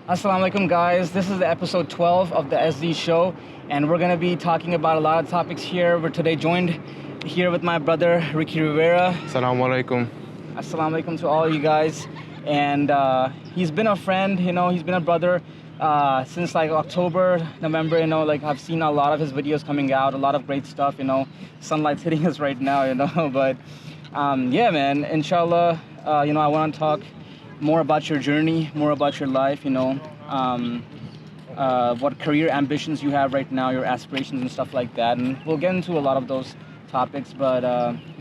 Assalamu alaikum, guys. This is episode 12 of the SD show, and we're going to be talking about a lot of topics here. We're today joined here with my brother, Ricky Rivera. Assalamu alaikum. Assalamu alaikum to all you guys. And he's been a friend, he's been a brother since like October, November, I've seen a lot of his videos coming out, a lot of great stuff, sunlight's hitting us right now, but yeah, man, inshallah, I want to talk more about your journey, more about your life, what career ambitions you have right now, your aspirations and stuff like that. And we'll get into a lot of those topics, but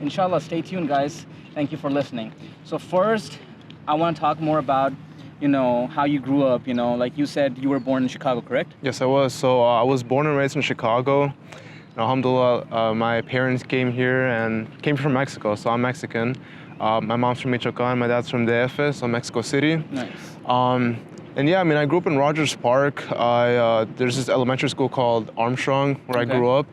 inshallah, stay tuned, guys. Thank you for listening. So first, I want to talk more about, how you grew up, like you said, you were born in Chicago, correct? Yes, I was. So I was born and raised in Chicago. And alhamdulillah, my parents came here and came from Mexico, so I'm Mexican. My mom's from Michoacan, my dad's from DF, so Mexico City. Nice. And yeah, I grew up in Rogers Park. There's this elementary school called Armstrong where I grew up.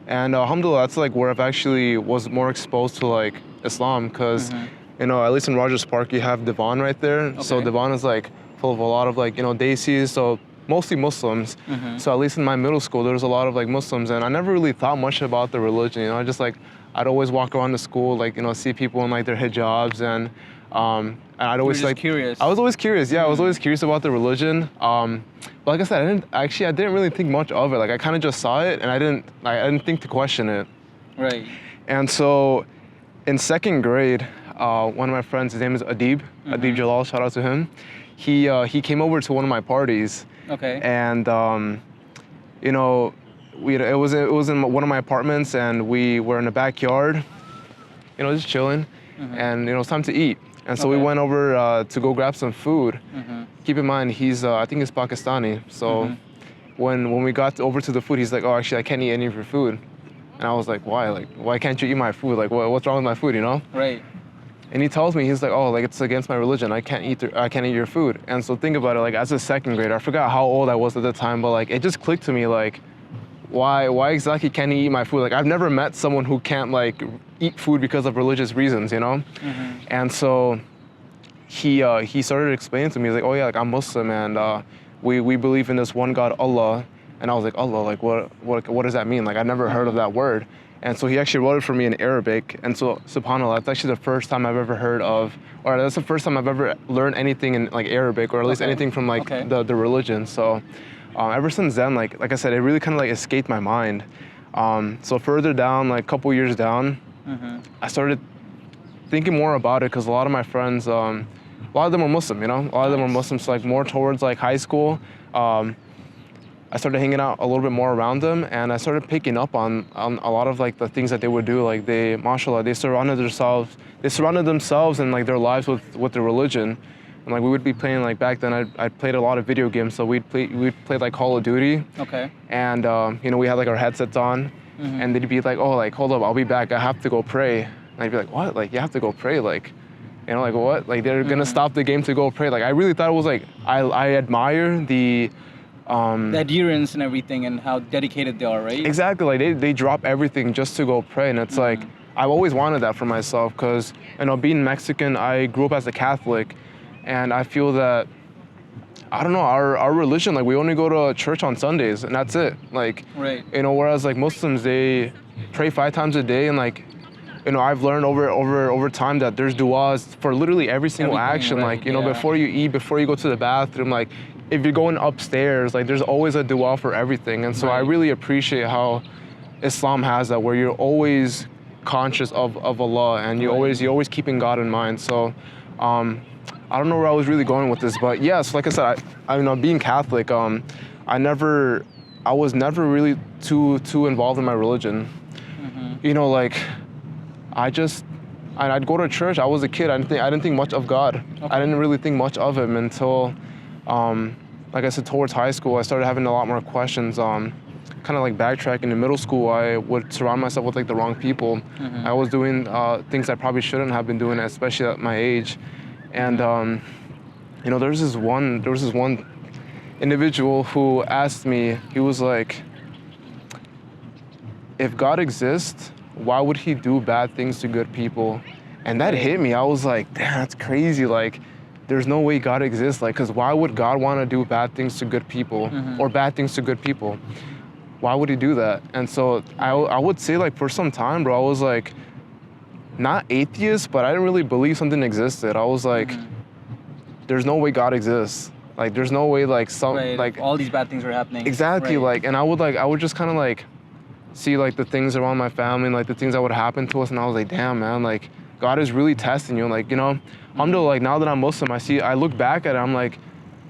And alhamdulillah, that's like where I've actually was more exposed to like Islam, because at least in Rogers Park you have Devon right there. Okay. So Devon is like full of a lot of like, Desis, so mostly Muslims. So at least in my middle school, there was a lot of like Muslims, and I never really thought much about the religion, I just like, I'd always walk around the school, like, see people in like their hijabs, and I'd always like curious. I was always curious, yeah, I was always curious about the religion. But like I said, I didn't really think much of it. Like I kind of just saw it, and I didn't think to question it. Right. And so, in second grade, one of my friends, his name is Adib Adib Jalal, shout out to him. He came over to one of my parties. Okay. And it was in one of my apartments, and we were in the backyard, just chilling, and it was time to eat. And so we went over to go grab some food. Keep in mind, I think he's Pakistani. So when we got over to the food, he's like, "Oh, actually, I can't eat any of your food." And I was like, "Why? Like, why can't you eat my food? Like, what's wrong with my food? Right. And he tells me, he's like, "Oh, like it's against my religion. I can't eat your food." And so think about it, like as a second grader, I forgot how old I was at the time, but like it just clicked to me, like, why exactly can't he eat my food? Like I've never met someone who can't like eat food because of religious reasons, And so he started explaining to me, he's like, "Oh yeah, like I'm Muslim, and we believe in this one God, Allah." And I was like, "Allah, like what does that mean? Like I've never heard of that word." And so he actually wrote it for me in Arabic. And so, subhanAllah, that's actually the first time I've ever heard of, or that's the first time I've ever learned anything in like Arabic, or at least anything from like the religion. So ever since then, like I said, it really kind of like escaped my mind. So further down, like a couple years down, I started thinking more about it, because a lot of my friends, a lot of them were Muslim, A lot of them were Muslims, so like more towards like high school. I started hanging out a little bit more around them, and I started picking up on a lot of like the things that they would do. Like they, mashallah, they surrounded themselves and like their lives with the religion. And like we would be playing, like back then I played a lot of video games, so we'd play like Call of Duty. Okay. And we had like our headsets on, and they'd be like, "Oh, like hold up, I'll be back. I have to go pray." And I'd be like, "What? Like you have to go pray? Like, like what? Like they're gonna stop the game to go pray?" Like I really thought it was like I admire the adherence and everything, and how dedicated they are, right? Exactly, like they drop everything just to go pray, and it's like I've always wanted that for myself, because being Mexican, I grew up as a Catholic, and I feel that, I don't know, our religion, like we only go to church on Sundays and that's it. Like, whereas like Muslims, they pray 5 times a day, and like, I've learned over time that there's du'as for literally every single action. Like, before you eat, before you go to the bathroom, like if you're going upstairs, like there's always a du'a for everything. And so I really appreciate how Islam has that, where you're always conscious of Allah, and you're always keeping God in mind. So I don't know where I was really going with this, but yes, like I said, I being Catholic, I was never really too involved in my religion. Like I'd go to church. I was a kid. I didn't think much of God. I didn't really think much of him until, like I said, towards high school, I started having a lot more questions. Kind of like backtracking. In middle school, I would surround myself with like the wrong people. I was doing things I probably shouldn't have been doing, especially at my age. And there was this one individual who asked me. He was like, "If God exists, why would he do bad things to good people?" And that hit me. I was like, damn, that's crazy. Like, there's no way God exists. Like, because why would God want to do bad things to good people or bad things to good people? Why would he do that? And so I would say, like, for some time, bro, I was like, not atheist, but I didn't really believe something existed. I was like, there's no way God exists. Like, there's no way, like, like all these bad things are happening. Exactly. Like, and I would just kind of like see like the things around my family and like the things that would happen to us, and I was like, damn, man, like God is really testing you. And like, you know, alhamdulillah, like now that I'm Muslim, I look back at it, I'm like,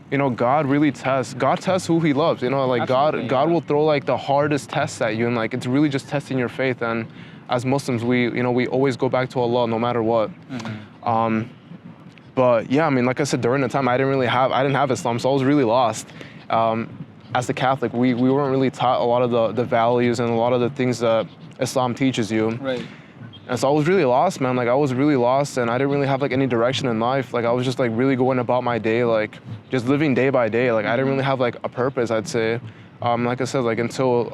you know, God tests who he loves, you know, like God will throw like the hardest tests at you, and like it's really just testing your faith. And as Muslims, we always go back to Allah no matter what. But yeah, I mean, like I said, during the time I didn't have Islam, so I was really lost. As a Catholic, we weren't really taught a lot of the values and a lot of the things that Islam teaches you. Right. And so I was really lost, man. Like I was really lost, and I didn't really have like any direction in life. Like I was just like really going about my day, like just living day by day. Like I didn't really have like a purpose, I'd say. Like I said, like until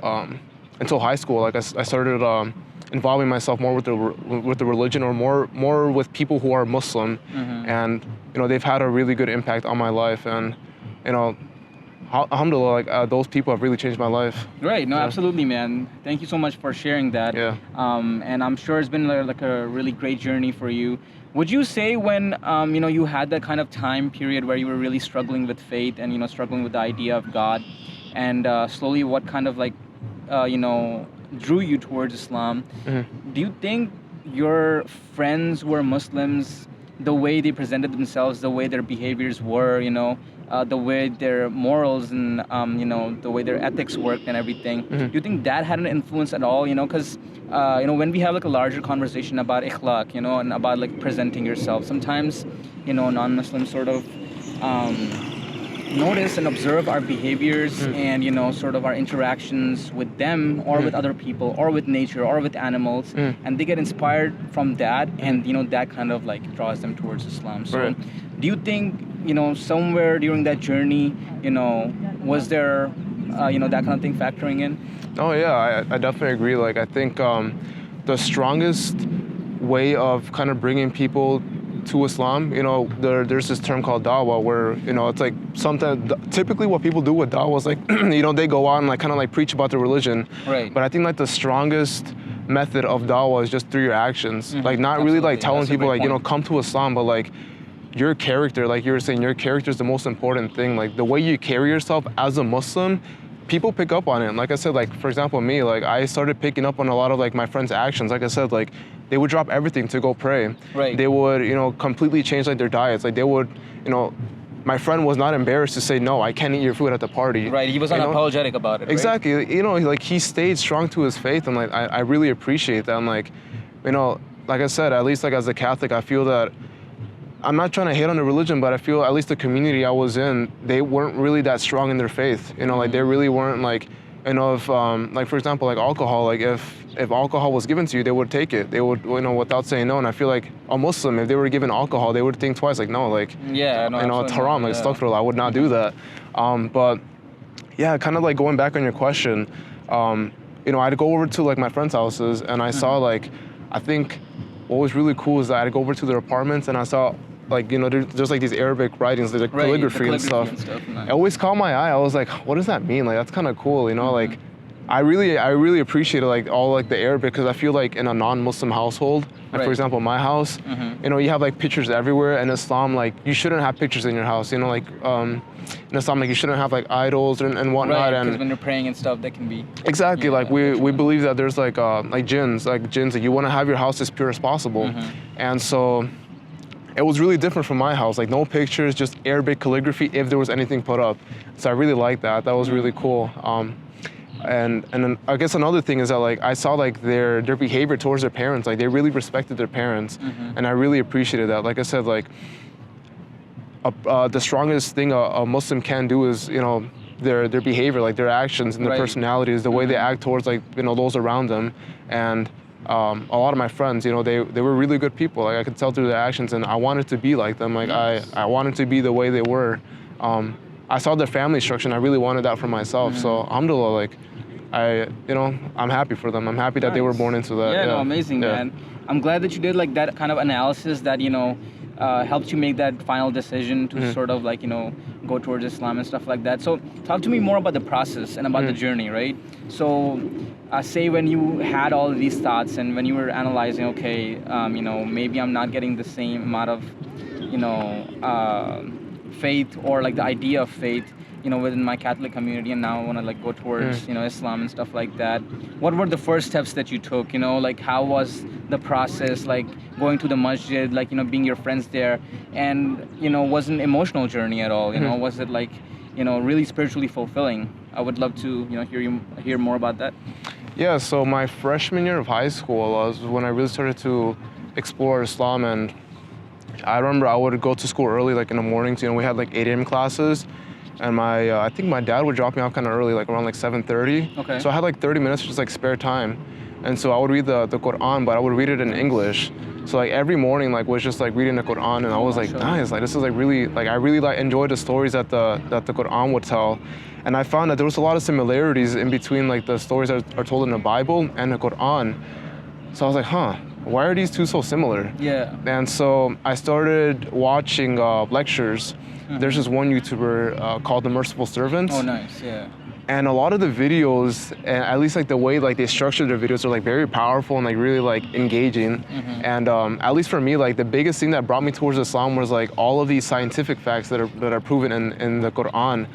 high school, like I started involving myself more with the religion, or more with people who are Muslim, and you know they've had a really good impact on my life, and you know, alhamdulillah, like those people have really changed my life. Right. No, absolutely, man. Thank you so much for sharing that. Yeah. And I'm sure it's been like a really great journey for you. Would you say when you know, you had that kind of time period where you were really struggling with faith and, you know, struggling with the idea of God, and slowly what kind of like you know, drew you towards Islam? Do you think your friends who were Muslims, the way they presented themselves, the way their behaviors were, you know, the way their morals and you know, the way their ethics worked and everything, do you think that had an influence at all? You know, because you know, when we have like a larger conversation about ikhlaq, you know, and about like presenting yourself, sometimes, you know, non-Muslims sort of notice and observe our behaviors and, you know, sort of our interactions with them or with other people or with nature or with animals, and they get inspired from that, and, you know, that kind of like draws them towards Islam. So do you think, you know, somewhere during that journey, you know, was there you know, that kind of thing factoring in? Oh yeah, I definitely agree. Like I think the strongest way of kind of bringing people to Islam, you know, there's this term called dawah, where, you know, it's like sometimes, typically what people do with dawah is like, you know, they go out and like kind of like preach about the religion. Right. But I think like the strongest method of dawah is just through your actions. Like not really like telling people like, you know, come to Islam, but like your character, like you were saying, your character is the most important thing. Like the way you carry yourself as a Muslim, people pick up on it. And like I said, like for example, me, like I started picking up on a lot of like my friends' actions. Like I said, like they would drop everything to go pray. Right. They would, you know, completely change like their diets. Like they would, you know, my friend was not embarrassed to say, no, I can't eat your food at the party. Right, he was unapologetic about it, right? Exactly. You know, like he stayed strong to his faith, and like I really appreciate that. And like, you know, like I said, at least like as a Catholic, I feel that I'm not trying to hate on the religion, but I feel at least the community I was in, they weren't really that strong in their faith. You know, like they really weren't like, you know, if like for example, like alcohol, like if alcohol was given to you, they would take it. They would, you know, without saying no. And I feel like a Muslim, if they were given alcohol, they would think twice, like no, like, yeah, no, you know, it's haram, like astaghfirullah, I would not do that. But yeah, kind of like going back on your question, you know, I'd go over to like my friends' houses, and I saw like, I think what was really cool is that I'd go over to their apartments, and I saw, like, you know, there's like these Arabic writings, there's like calligraphy and stuff. It always caught my eye. I was like, what does that mean? Like, that's kind of cool, you know? Like, I really appreciated like all like the Arabic, because I feel like in a non-Muslim household, like for example, my house, you know, you have like pictures everywhere. And Islam, like, you shouldn't have pictures in your house, you know, like in Islam, like you shouldn't have like idols and whatnot. Right, because when you're praying and stuff, that can be. Exactly, yeah, like we believe that there's like jinns, like you want to have your house as pure as possible. And so it was really different from my house, like no pictures, just Arabic calligraphy if there was anything put up. So I really liked that. That was really cool. And then I guess another thing is that like I saw like their behavior towards their parents, like they really respected their parents, and I really appreciated that. Like I said, like the strongest thing a Muslim can do is, you know, their behavior, like their actions and their personalities, the way they act towards like, you know, those around them. And a lot of my friends, you know, they were really good people. Like I could tell through their actions, and I wanted to be like them. Like I wanted to be the way they were. I saw their family structure, and I really wanted that for myself. So alhamdulillah, like I'm happy for them. I'm happy that they were born into that. Yeah, no, amazing, man. I'm glad that you did like that kind of analysis, that, you know, helped you make that final decision to sort of like, go towards Islam and stuff like that. So talk to me more about the process and about the journey, right? So say when you had all of these thoughts and when you were analyzing, okay, maybe I'm not getting the same amount of, faith or like the idea of faith, within my Catholic community, and now I want to like go towards, Islam and stuff like that. What were the first steps that you took? Like how was the process, like going to the masjid, like, being your friends there, and, was an emotional journey at all? Was it like, really spiritually fulfilling? I would love to, hear more about that. Yeah, so my freshman year of high school was when I really started to explore Islam, and I remember I would go to school early, like in the mornings. We had like 8 a.m. classes, and I think my dad would drop me off kind of early, like around like 7:30. Okay. So I had like 30 minutes just like spare time, and so I would read the Quran, but I would read it in English. So like every morning, like was just like reading the Quran, and I was like, nice, like this is like really, like I really like enjoyed the stories that the Quran would tell, and I found that there was a lot of similarities in between like the stories that are told in the Bible and the Quran. So I was like, why are these two so similar? Yeah. And so I started watching lectures. There's this one YouTuber called The Merciful Servants. Oh, nice, yeah. And a lot of the videos, and at least like the way like they structure their videos, are like very powerful and like really like engaging. And at least for me, like the biggest thing that brought me towards Islam was like all of these scientific facts that are proven in the Quran.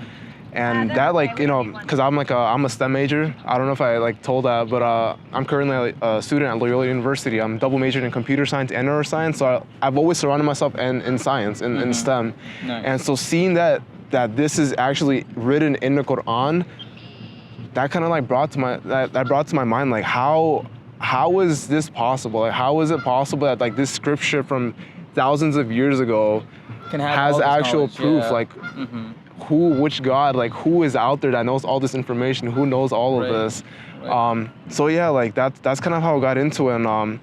And that, like, because I'm a STEM major. I don't know if I like told that, but I'm currently a student at Loyola University. I'm double majored in computer science and neuroscience, so I've always surrounded myself in science, in STEM. Nice. And so seeing that this is actually written in the Quran, that kind of like brought to my mind, like how is this possible? Like how is it possible that like this scripture from thousands of years ago has actual proof? Yeah. Like which God, like who is out there that knows all this information? Who knows all of this? Right. So yeah, like that's kind of how I got into it. And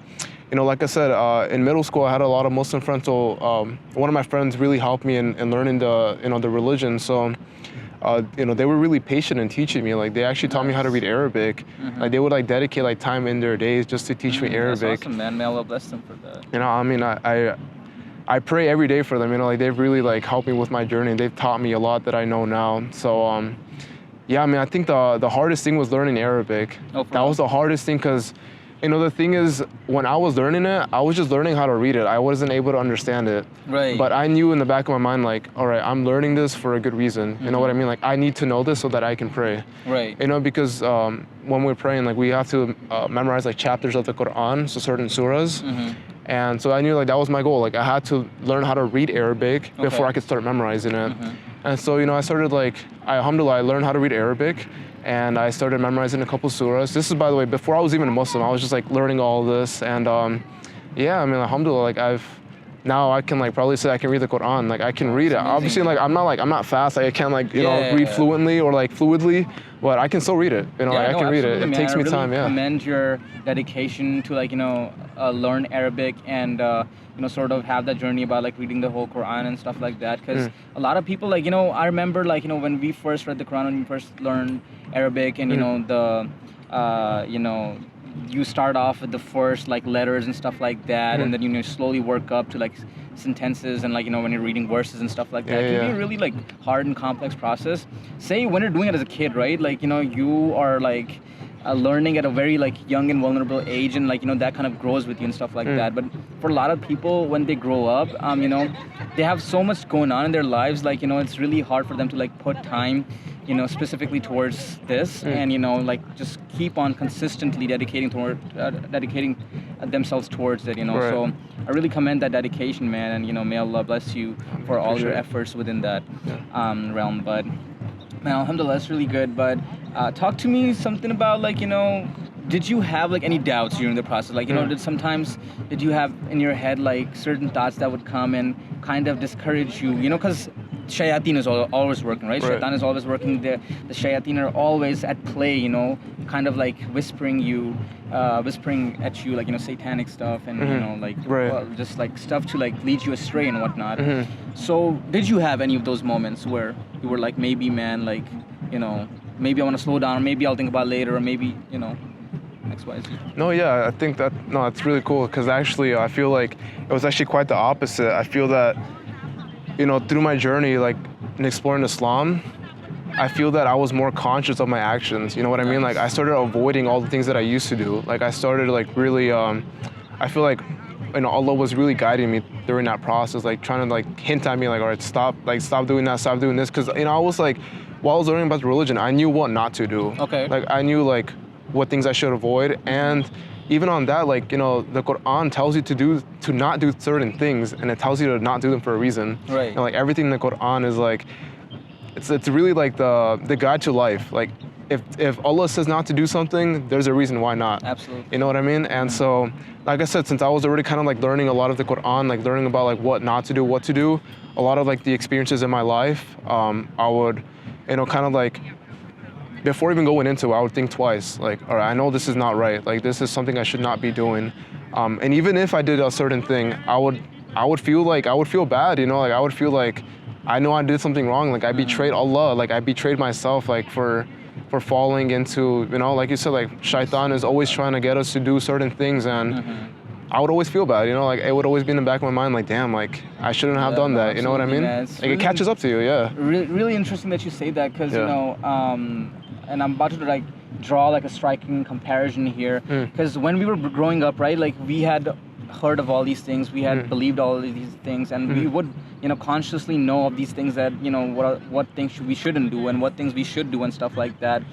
like I said, in middle school I had a lot of Muslim friends. So one of my friends really helped me in learning the religion. So they were really patient in teaching me. Like they actually taught me how to read Arabic. Like they would like dedicate like time in their days just to teach me Arabic. That's awesome, man. May Allah bless them for that. I mean, I pray every day for them. Like they've really like helped me with my journey. They've taught me a lot that I know now. So yeah, I mean, I think the hardest thing was learning Arabic. That was the hardest thing, because the thing is, when I was learning it, I was just learning how to read it. I wasn't able to understand it. Right. But I knew in the back of my mind, like, all right, I'm learning this for a good reason. You know what I mean? Like, I need to know this so that I can pray. Right. Because when we're praying, like, we have to memorize like chapters of the Quran, so certain surahs. And so I knew like that was my goal. Like I had to learn how to read Arabic before I could start memorizing it. And so, I started alhamdulillah, I learned how to read Arabic, and I started memorizing a couple surahs. This is, by the way, before I was even a Muslim. I was just like learning all of this. And yeah, I mean, alhamdulillah, like now I can like probably say I can read the Quran. Like I can read it. Obviously, like I'm not fast. Like, I can't read fluently or like fluidly, but I can still read it. I can read it. It takes me time. Yeah. I commend your dedication to learn Arabic and sort of have that journey about like reading the whole Quran and stuff like that. Because a lot of people I remember when we first read the Quran, when we first learned Arabic, and you start off with the first like letters and stuff like that, and then you slowly work up to like sentences, and when you're reading verses and stuff like that. It can be a really like hard and complex process. Say when you're doing it as a kid, right? You are like learning at a very like young and vulnerable age, and that kind of grows with you and stuff like that. But for a lot of people, when they grow up, they have so much going on in their lives, it's really hard for them to like put time specifically towards this, and just keep on consistently dedicating themselves towards it. Right. So I really commend that dedication, man, and may Allah bless you for all your efforts within that realm. But man, alhamdulillah, that's really good. But talk to me something about did you have like any doubts during the process? Did you have in your head like certain thoughts that would come and kind of discourage you? Because shayateen is always working, right? Shaitan is always working. The shayateen are always at play, kind of like whispering at you, like satanic stuff, and well, just like stuff to like lead you astray and whatnot. So did you have any of those moments where you were like, maybe man, like maybe I want to slow down, or maybe I'll think about it later, or maybe XYZ? No, yeah, I think that's really cool because actually I feel like it was actually quite the opposite. I feel that, through my journey, like in exploring Islam, I feel that I was more conscious of my actions. You know what I mean? Like I started avoiding all the things that I used to do. Like I started like really, I feel like, Allah was really guiding me during that process, like trying to like hint at me like, all right, stop doing that, stop doing this. Cause I was like, while I was learning about religion, I knew what not to do. Okay. Like I knew like what things I should avoid. And even on that, like, the Quran tells you to not do certain things, and it tells you to not do them for a reason. Right. And like everything in the Quran is like, it's really like the guide to life. Like if Allah says not to do something, there's a reason why not. Absolutely. You know what I mean? And so, like I said, since I was already kind of like learning a lot of the Quran, like learning about like what not to do, what to do, a lot of like the experiences in my life, I would, kind of like, before even going into it, I would think twice. Like, all right, I know this is not right. Like this is something I should not be doing. And even if I did a certain thing, I would feel bad. Like I would feel like I know I did something wrong. Like I betrayed Allah. Like I betrayed myself. Like for falling into, like you said, like shaitan is always trying to get us to do certain things, and I would always feel bad, like it would always be in the back of my mind, like damn, like I shouldn't have done that. You know what I mean? Yeah, like it catches up to you, yeah. Really, really interesting that you say that, because and I'm about to like draw like a striking comparison here, because when we were growing up, right, like we had heard of all these things, we had believed all of these things, and we would consciously know of these things, that what things we shouldn't do and what things we should do and stuff like that.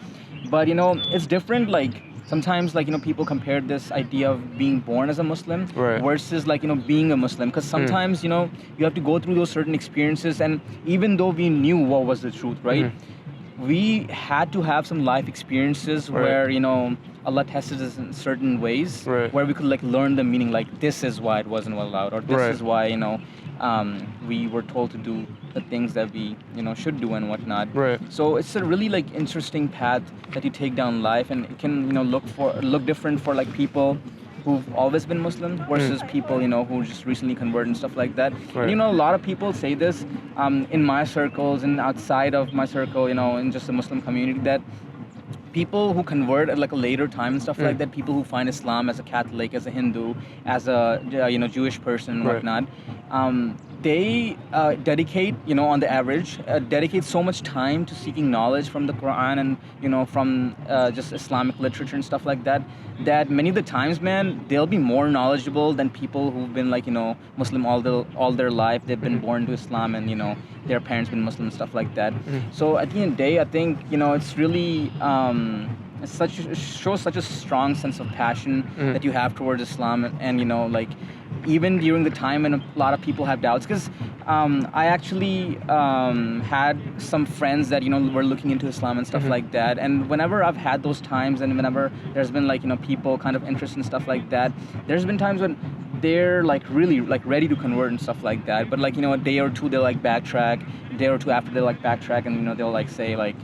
But it's different, like sometimes like people compare this idea of being born as a Muslim versus like being a Muslim, because sometimes you have to go through those certain experiences, and even though we knew what was the truth, right, we had to have some life experiences where Allah tested us in certain ways, where we could like learn the meaning, like this is why it wasn't allowed, or this is why we were told to do the things that we should do and whatnot. So it's a really like interesting path that you take down life, and it can look different for like people who've always been Muslim versus people who just recently converted and stuff like that. And a lot of people say this in my circles and outside of my circle, in just the Muslim community, that people who convert at like a later time and stuff like that, people who find Islam as a Catholic, as a Hindu, as a Jewish person and whatnot, they dedicate, on the average, dedicate so much time to seeking knowledge from the Quran and from just Islamic literature and stuff like that, that many of the times, man, they'll be more knowledgeable than people who've been like Muslim all their life. They've been born to Islam, and their parents been Muslim and stuff like that. So at the end of the day, I think it's really it shows such a strong sense of passion that you have towards Islam, and like even during the time when a lot of people have doubts, because I actually had some friends that were looking into Islam and stuff like that, and whenever I've had those times, and whenever there's been like people kind of interest in stuff like that, there's been times when they're like really like ready to convert and stuff like that, but like a day or two they'll like backtrack, a day or two after they'll like backtrack, and they'll like say like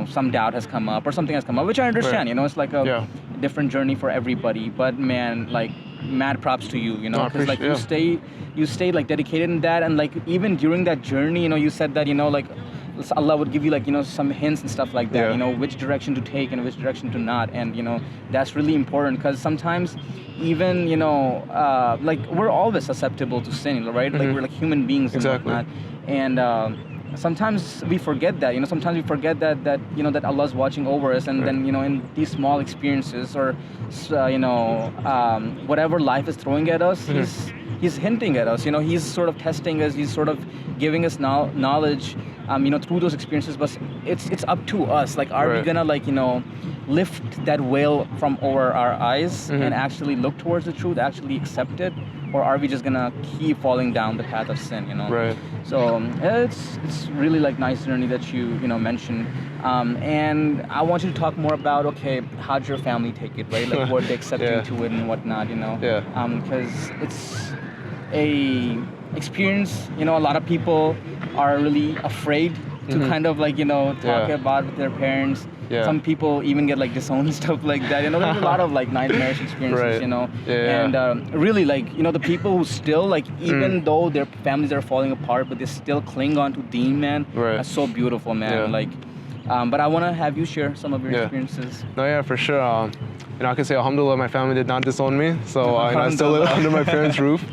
some doubt has come up or something has come up, which I understand. It's like a different journey for everybody, but man, like mad props to you, because like you stay like dedicated in that, and like even during that journey, you said that like Allah would give you like some hints and stuff like that, which direction to take and which direction to not, and that's really important, because sometimes even like we're always susceptible to sin, right? Like we're like human beings and whatnot, and sometimes we forget that, sometimes we forget that that Allah's watching over us, and then in these small experiences, or whatever life is throwing at us, he's hinting at us, he's sort of testing us, he's sort of giving us knowledge through those experiences. But it's up to us, like are we gonna like lift that veil from over our eyes and actually look towards the truth, actually accept it, or are we just gonna keep falling down the path of sin, So it's really like nice journey that you mentioned, and I want you to talk more about, okay, how'd your family take it, right? Like were they accepting to it and whatnot, because it's a experience, a lot of people are really afraid to kind of like talk about with their parents. Some people even get like disowned and stuff like that. There's a lot of like nightmarish experiences, and really like the people who still like, even though their families are falling apart, but they still cling on to deen, man. That's so beautiful, man. Like But I want to have you share some of your Yeah. experiences. No, yeah, for sure. I can say, alhamdulillah, my family did not disown me. So, I still live under my parents' roof,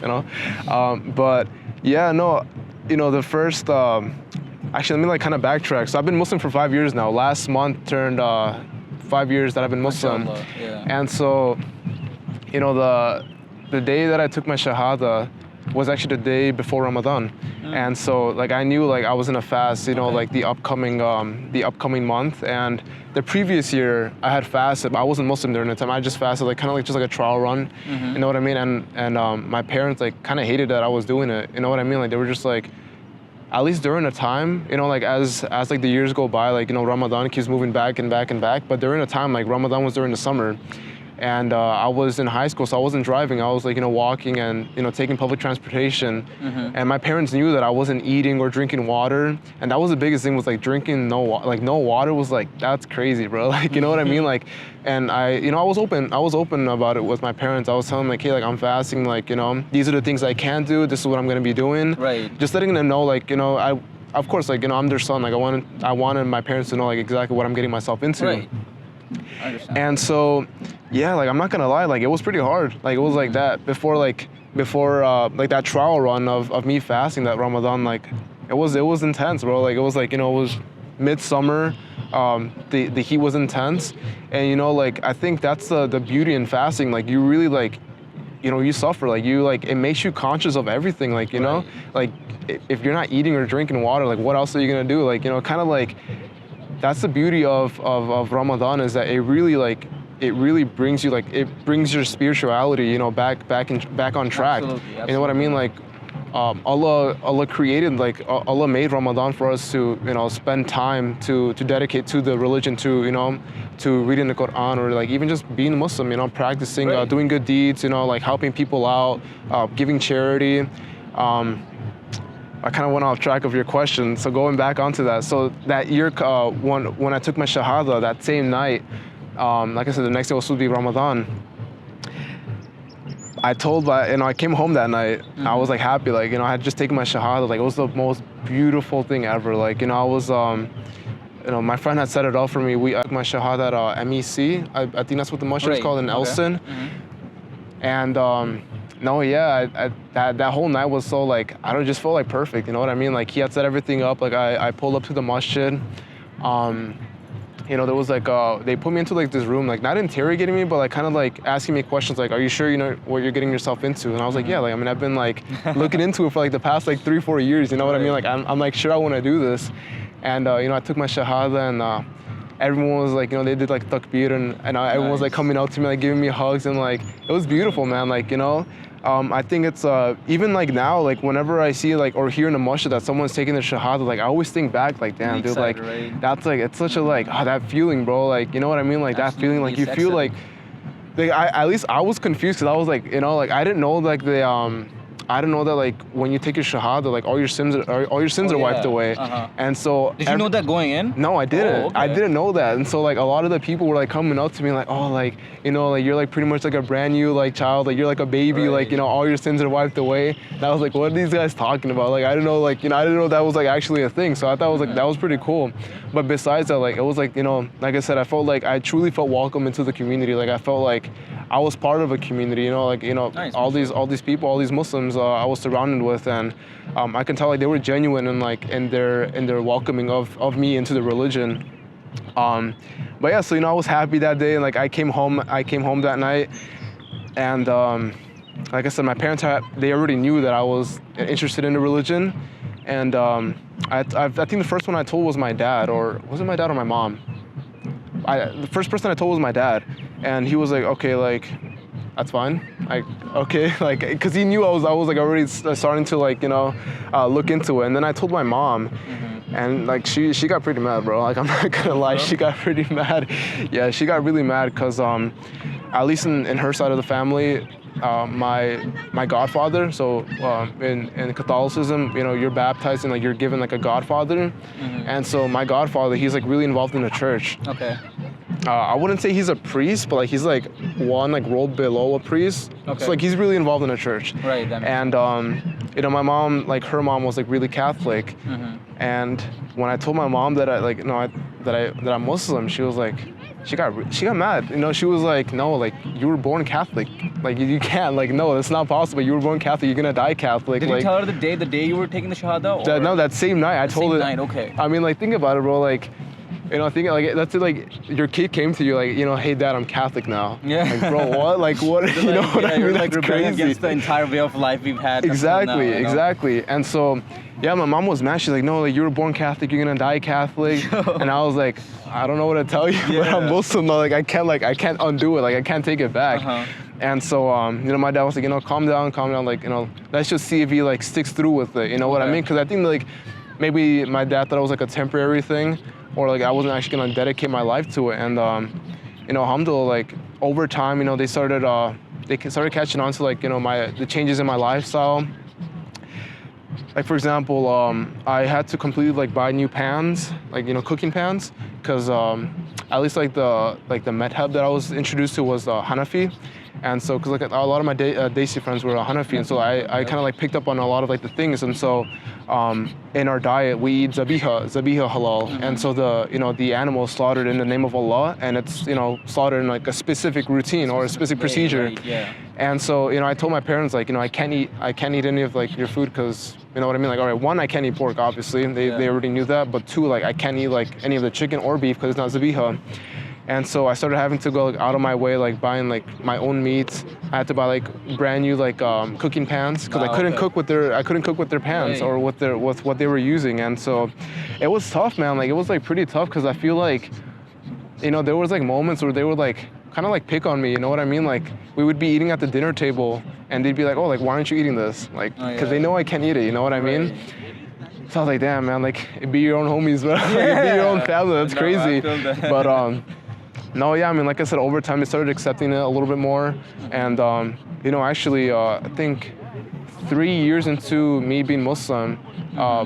But, yeah, no, the first, actually, let me like kind of backtrack. So I've been Muslim for 5 years now. Last month turned 5 years that I've been Muslim. Yeah. And so, the day that I took my Shahada was actually the day before Ramadan. And so like I knew like I was in a fast, like the upcoming month. And the previous year I had fasted, but I wasn't Muslim during the time. I just fasted like kind of like just like a trial run. You know what I mean? And my parents like kind of hated that I was doing it. You know what I mean? Like they were just like, at least during the time, like as like the years go by, like Ramadan keeps moving back and back and back. But during the time, like Ramadan was during the summer. And I was in high school, so I wasn't driving. I was like, walking and, taking public transportation. And my parents knew that I wasn't eating or drinking water. And that was the biggest thing was like drinking no water was like, that's crazy, bro. Like, you know what I mean? Like, and I was open about it with my parents. I was telling them like, hey, like I'm fasting, like, these are the things I can do. This is what I'm going to be doing. Right. Just letting them know, like, of course, like, I'm their son. Like I wanted my parents to know like exactly what I'm getting myself into. Right. I understand. And so, yeah, like I'm not gonna lie, like it was pretty hard. Like it was like that before like that trial run of me fasting that Ramadan. Like it was intense, bro. Like it was like it was midsummer. The heat was intense, and like I think that's the beauty in fasting. Like you really like, you suffer. Like you like it makes you conscious of everything. Like Right. like if you're not eating or drinking water, like what else are you gonna do? Like kind of like. That's the beauty of Ramadan is that it really brings you it brings your spirituality back on track. Absolutely. You know what I mean? Like Allah created Allah made Ramadan for us to spend time to dedicate to the religion, to reading the Quran or like even just being Muslim, practicing Right. doing good deeds, like helping people out, giving charity. I kind of went off track of your question, so going back onto that. So that year, when I took my Shahada, that same night, like I said, the next day was supposed to be Ramadan. I came home that night. I was like happy, like I had just taken my Shahada. Like it was the most beautiful thing ever. Like I was, my friend had set it up for me. I took my Shahada at MEC. I think that's what the masjid is called in Elston. And. No, yeah, that whole night was so like, I don't just feel like perfect, you know what I mean? Like he had set everything up, like I pulled up to the masjid. There was like, they put me into like this room, like not interrogating me, but like kind of like asking me questions like, are you sure you know what you're getting yourself into? And I was like, yeah, like, I mean, I've been like looking into it for like the past like 3-4 years, you know what I mean? Like I'm like, sure I want to do this. And, I took my Shahada and everyone was like, they did like takbir and everyone was like coming out to me, like giving me hugs and like, it was beautiful, man. Like, I think it's even like now, like whenever I see like or hear in the masjid that someone's taking their Shahada, like I always think back, like damn, dude, like that's like it's such a like that feeling, bro. Like you know what I mean? Like that feeling, like you feel like at least I was confused because I was like, like I didn't know like I didn't know that like when you take your Shahada, like all your sins are wiped away. And so did you know that going in? No, I didn't. Oh, okay. I didn't know that. And so like a lot of the people were like coming up to me like, oh, like like you're like pretty much like a brand new like child, like you're like a baby, like all your sins are wiped away. And I was like, what are these guys talking about? Like I didn't know like I didn't know that was like actually a thing. So I thought it was like that was pretty cool. But besides that, like it was like like I said, I felt like I truly felt welcome into the community. Like I felt like I was part of a community. Nice, all these people, all these Muslims I was surrounded with, and I can tell like they were genuine and like in their welcoming of me into the religion. But yeah, so I was happy that day, and like I came home that night, and like I said, my parents they already knew that I was interested in the religion, and I think the first one I told was my dad, or was it my dad or my mom? The first person I told was my dad, and he was like, okay, like that's fine. Like, okay, like, cause he knew I was like already starting to like, look into it. And then I told my mom, and like she got pretty mad, bro. Like I'm not gonna lie, she got pretty mad. Yeah, she got really mad, cause at least in her side of the family, my godfather. So in Catholicism, you're baptized and like you're given like a godfather, and so my godfather, he's like really involved in the church. Okay. I wouldn't say he's a priest, but like he's like one like role below a priest. Okay. So like he's really involved in the church. Right. That makes And my mom, like her mom was like really Catholic, and when I told my mom that I'm Muslim, she was like, she got mad. You know, she was like, no, like you were born Catholic, like you can't, like no, that's not possible. You were born Catholic, you're gonna die Catholic. Did like, you tell her the day you were taking the shahada? Or no, that same night I told her. Night, okay. I mean, like think about it, bro. Like, you know, think like that's it, like your kid came to you like, you know, hey dad, I'm Catholic now. Yeah. Like, bro, what? Like what? You know what I mean? Like That's rebelling crazy. against the entire way of life we've had. Exactly, now, you know? exactly. And so, yeah, my mom was mad. She's like, no, like you were born Catholic, you're gonna die Catholic. And I was like, I don't know what to tell you, but I'm Muslim. Like I can't undo it. Like I can't take it back. And so, you know, my dad was like, you know, calm down. Like, you know, let's just see if he like sticks through with it. You know what I mean? Because I think like maybe my dad thought it was like a temporary thing, or like I wasn't actually gonna dedicate my life to it. And you know, alhamdulillah, like over time, you know, they started catching on to like, you know, the changes in my lifestyle. Like for example, I had to completely like buy new pans, like, you know, cooking pans, because at least like the madhab that I was introduced to was Hanafi. And so, because like a lot of my Desi friends were Hanafi, and so I kind of like picked up on a lot of like the things. And so, in our diet, we eat zabiha halal, and so the animal is slaughtered in the name of Allah, and it's, you know, slaughtered in like a specific routine or a specific procedure. Right, yeah. And so, you know, I told my parents like, you know, I can't eat any of like your food because, you know what I mean? Like, all right, one, I can't eat pork, obviously, they already knew that, but two, like I can't eat like any of the chicken or beef because it's not zabiha. And so I started having to go like out of my way, like buying like my own meat. I had to buy like brand new like cooking pans because I couldn't cook with their pans or with what they were using. And so it was tough, man. Like it was like pretty tough because I feel like, you know, there was like moments where they would like kind of like pick on me. You know what I mean? Like we would be eating at the dinner table and they'd be like, oh, like why aren't you eating this? Like because they know I can't eat it. You know what I mean? So I was like, damn, man, like it be your own homies, bro. It be your own family. That's crazy. I feel that. But no, yeah, I mean, like I said, over time, they started accepting it a little bit more. And, you know, actually, I think 3 years into me being Muslim,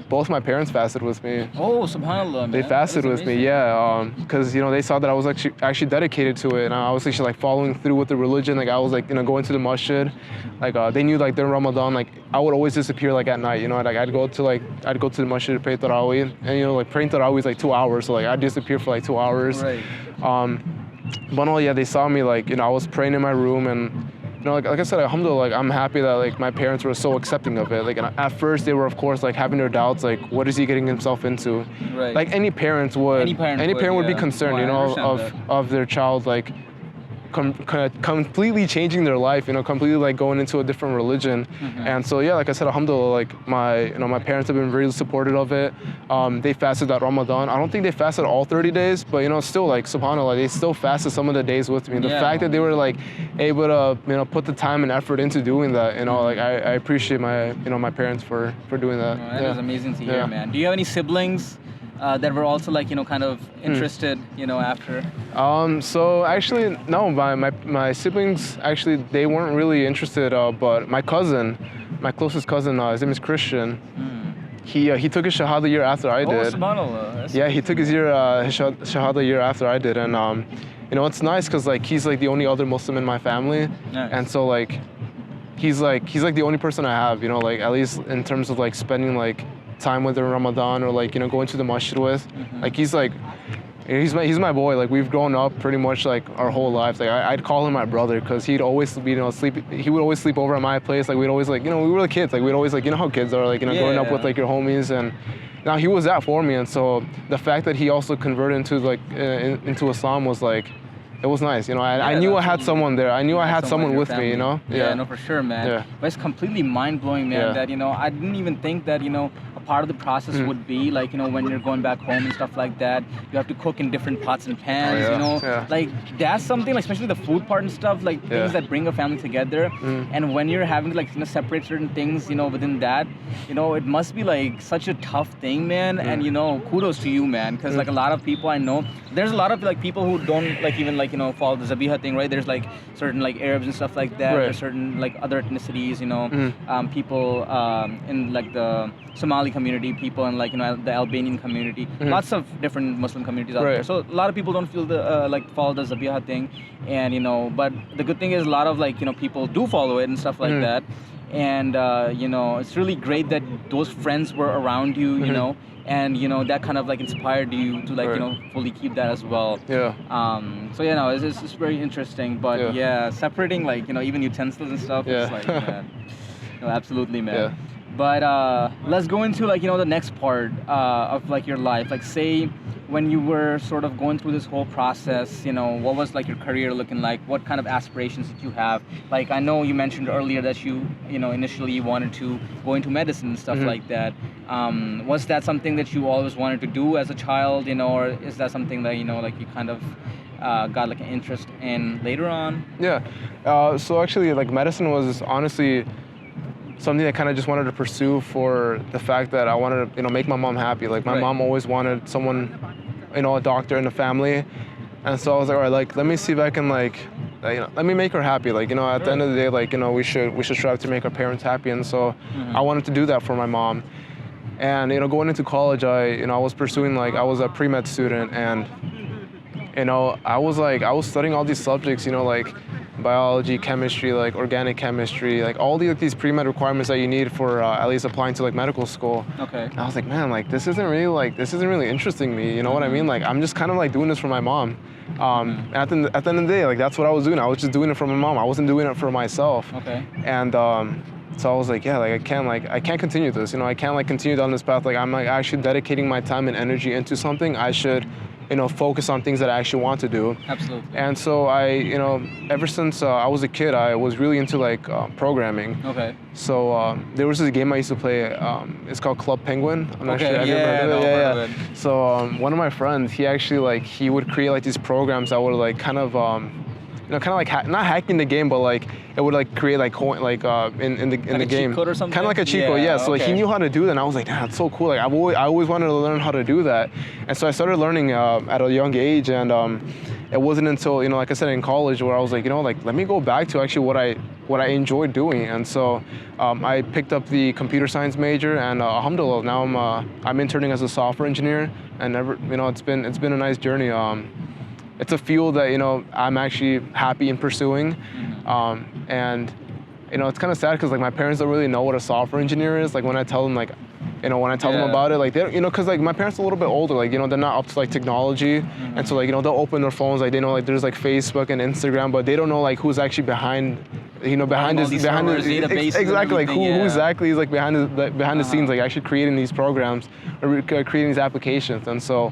both my parents fasted with me. Oh, subhanAllah, man. They fasted with me, yeah. Because, you know, they saw that I was actually dedicated to it. And I was actually, like, following through with the religion. Like, I was, like, you know, going to the masjid. Like, they knew, like, during Ramadan, like, I would always disappear, like, at night. You know, like, I'd go to the masjid to pray Tarawih. And, you know, like, praying Tarawih is, like, 2 hours. So, like, I'd disappear for, like, 2 hours. Right. But no, yeah, they saw me like, you know, I was praying in my room, and you know, like I said, alhamdulillah, like I'm happy that like my parents were so accepting of it. Like, and at first they were, of course, like having their doubts, like what is he getting himself into? Right. Like any parent would be concerned, you know, of their child like completely changing their life, you know, completely like going into a different religion. And so yeah, like I said, alhamdulillah, like my parents have been very supportive of it. They fasted that Ramadan. I don't think they fasted all 30 days, but you know, still like subhanAllah, they still fasted some of the days with me. The fact that they were like able to, you know, put the time and effort into doing that, you know, like I appreciate my parents for doing that. That is amazing to hear, man. Do you have any siblings that were also like, you know, kind of interested, you know, after? So actually, no, my siblings, actually, they weren't really interested, but my closest cousin, his name is Christian. He took his Shahada year after I did. Oh, subhanAllah. Yeah, he took his Shahada year after I did. And, you know, it's nice because, like, he's, like, the only other Muslim in my family. Nice. And so, like, he's the only person I have, you know, like, at least in terms of, like, spending, like, time with in Ramadan or like, you know, going to the masjid with. Like he's my boy. Like we've grown up pretty much like our whole lives. Like I'd call him my brother because he'd always be, you know, he would always sleep over at my place. Like we'd always like, you know, we were the kids. Like we'd always like, you know how kids are, like, you know, growing up with like your homies. And now he was that for me. And so the fact that he also converted into like into Islam was like, it was nice, you know. I knew I had someone there. I knew I had someone with me, you know. Yeah, no, for sure, man. Yeah. But it's completely mind-blowing, man, that, you know, I didn't even think that, you know, a part of the process would be like, you know, when you're going back home and stuff like that, you have to cook in different pots and pans, you know. Like that's something, like, especially the food part and stuff, like things that bring a family together. And when you're having to, like, you know, separate certain things, you know, within that, you know, it must be like such a tough thing, man. And, you know, kudos to you, man, because like a lot of people I know, there's a lot of like people who don't like even like, you know, follow the Zabiha thing, right? There's like certain like Arabs and stuff like that. There's certain like other ethnicities, you know, people in like the Somali community, people in like, you know, the Albanian community, lots of different Muslim communities out there. So a lot of people don't feel the like follow the Zabiha thing, and you know, but the good thing is a lot of like, you know, people do follow it and stuff like that. And you know, it's really great that those friends were around you, you know, and that kind of like inspired you to like Right. fully keep that as well. Yeah. So it's just very interesting. But Yeah. yeah, separating like even utensils and stuff. It's Yeah. like man, no, absolutely, man. Yeah. But let's go into like the next part of like your life. Like say when you were sort of going through this whole process, what was like your career looking like? What kind of aspirations did you have? Like I know you mentioned earlier that you initially wanted to go into medicine and stuff like that. Was that something that you always wanted to do as a child, or is that something that like you kind of got like an interest in later on? Yeah. So actually, like medicine was honestly something I kind of just wanted to pursue for the fact that I wanted to, make my mom happy. Like my Right. mom always wanted someone, a doctor in the family, and so I was like, all right, like let me see if I can like, let me make her happy. Like at the end of the day, like we should strive to make our parents happy, and so I wanted to do that for my mom. And going into college, I was pursuing like I was a pre-med student, and I was studying all these subjects, like biology, chemistry, like organic chemistry, like all these pre-med requirements that you need for at least applying to like medical school. Okay. And I was like, man, like this isn't really interesting me. You know what I mean? Like I'm just kind of like doing this for my mom. And at the end of the day, like that's what I was doing. I was just doing it for my mom. I wasn't doing it for myself. Okay. And so I was like, yeah, like I can't continue this. I can't like continue down this path. Like I'm like actually dedicating my time and energy into something. I should focus on things that I actually want to do. Absolutely. And so I, ever since I was a kid, I was really into like programming. Okay. So there was this game I used to play. It's called Club Penguin. I'm not Okay, sure. Have you ever yeah, heard no, of it? I've heard of it. So one of my friends, he actually like he would create like these programs that would like kind of not hacking the game, but like it would like create like coin in the Like a game. cheat code or something? Kind of like a cheat code, yeah. So like he okay. knew how to do that, and I was like, damn, that's so cool. Like I always wanted to learn how to do that, and so I started learning at a young age, and it wasn't until like I said in college where I was like, like let me go back to actually what I enjoyed doing, and so I picked up the computer science major, and alhamdulillah, now I'm interning as a software engineer, and it's been a nice journey. It's a field that I'm actually happy in pursuing, and it's kind of sad because like my parents don't really know what a software engineer is. Like when I tell them like, when I tell them about it, like they because like my parents are a little bit older, like they're not up to like technology, and so like they'll open their phones, like they know like there's like Facebook and Instagram, but they don't know like who's actually behind behind all these servers, databases and exactly like everything, who exactly is like behind the scenes, like actually creating these programs or creating these applications. And so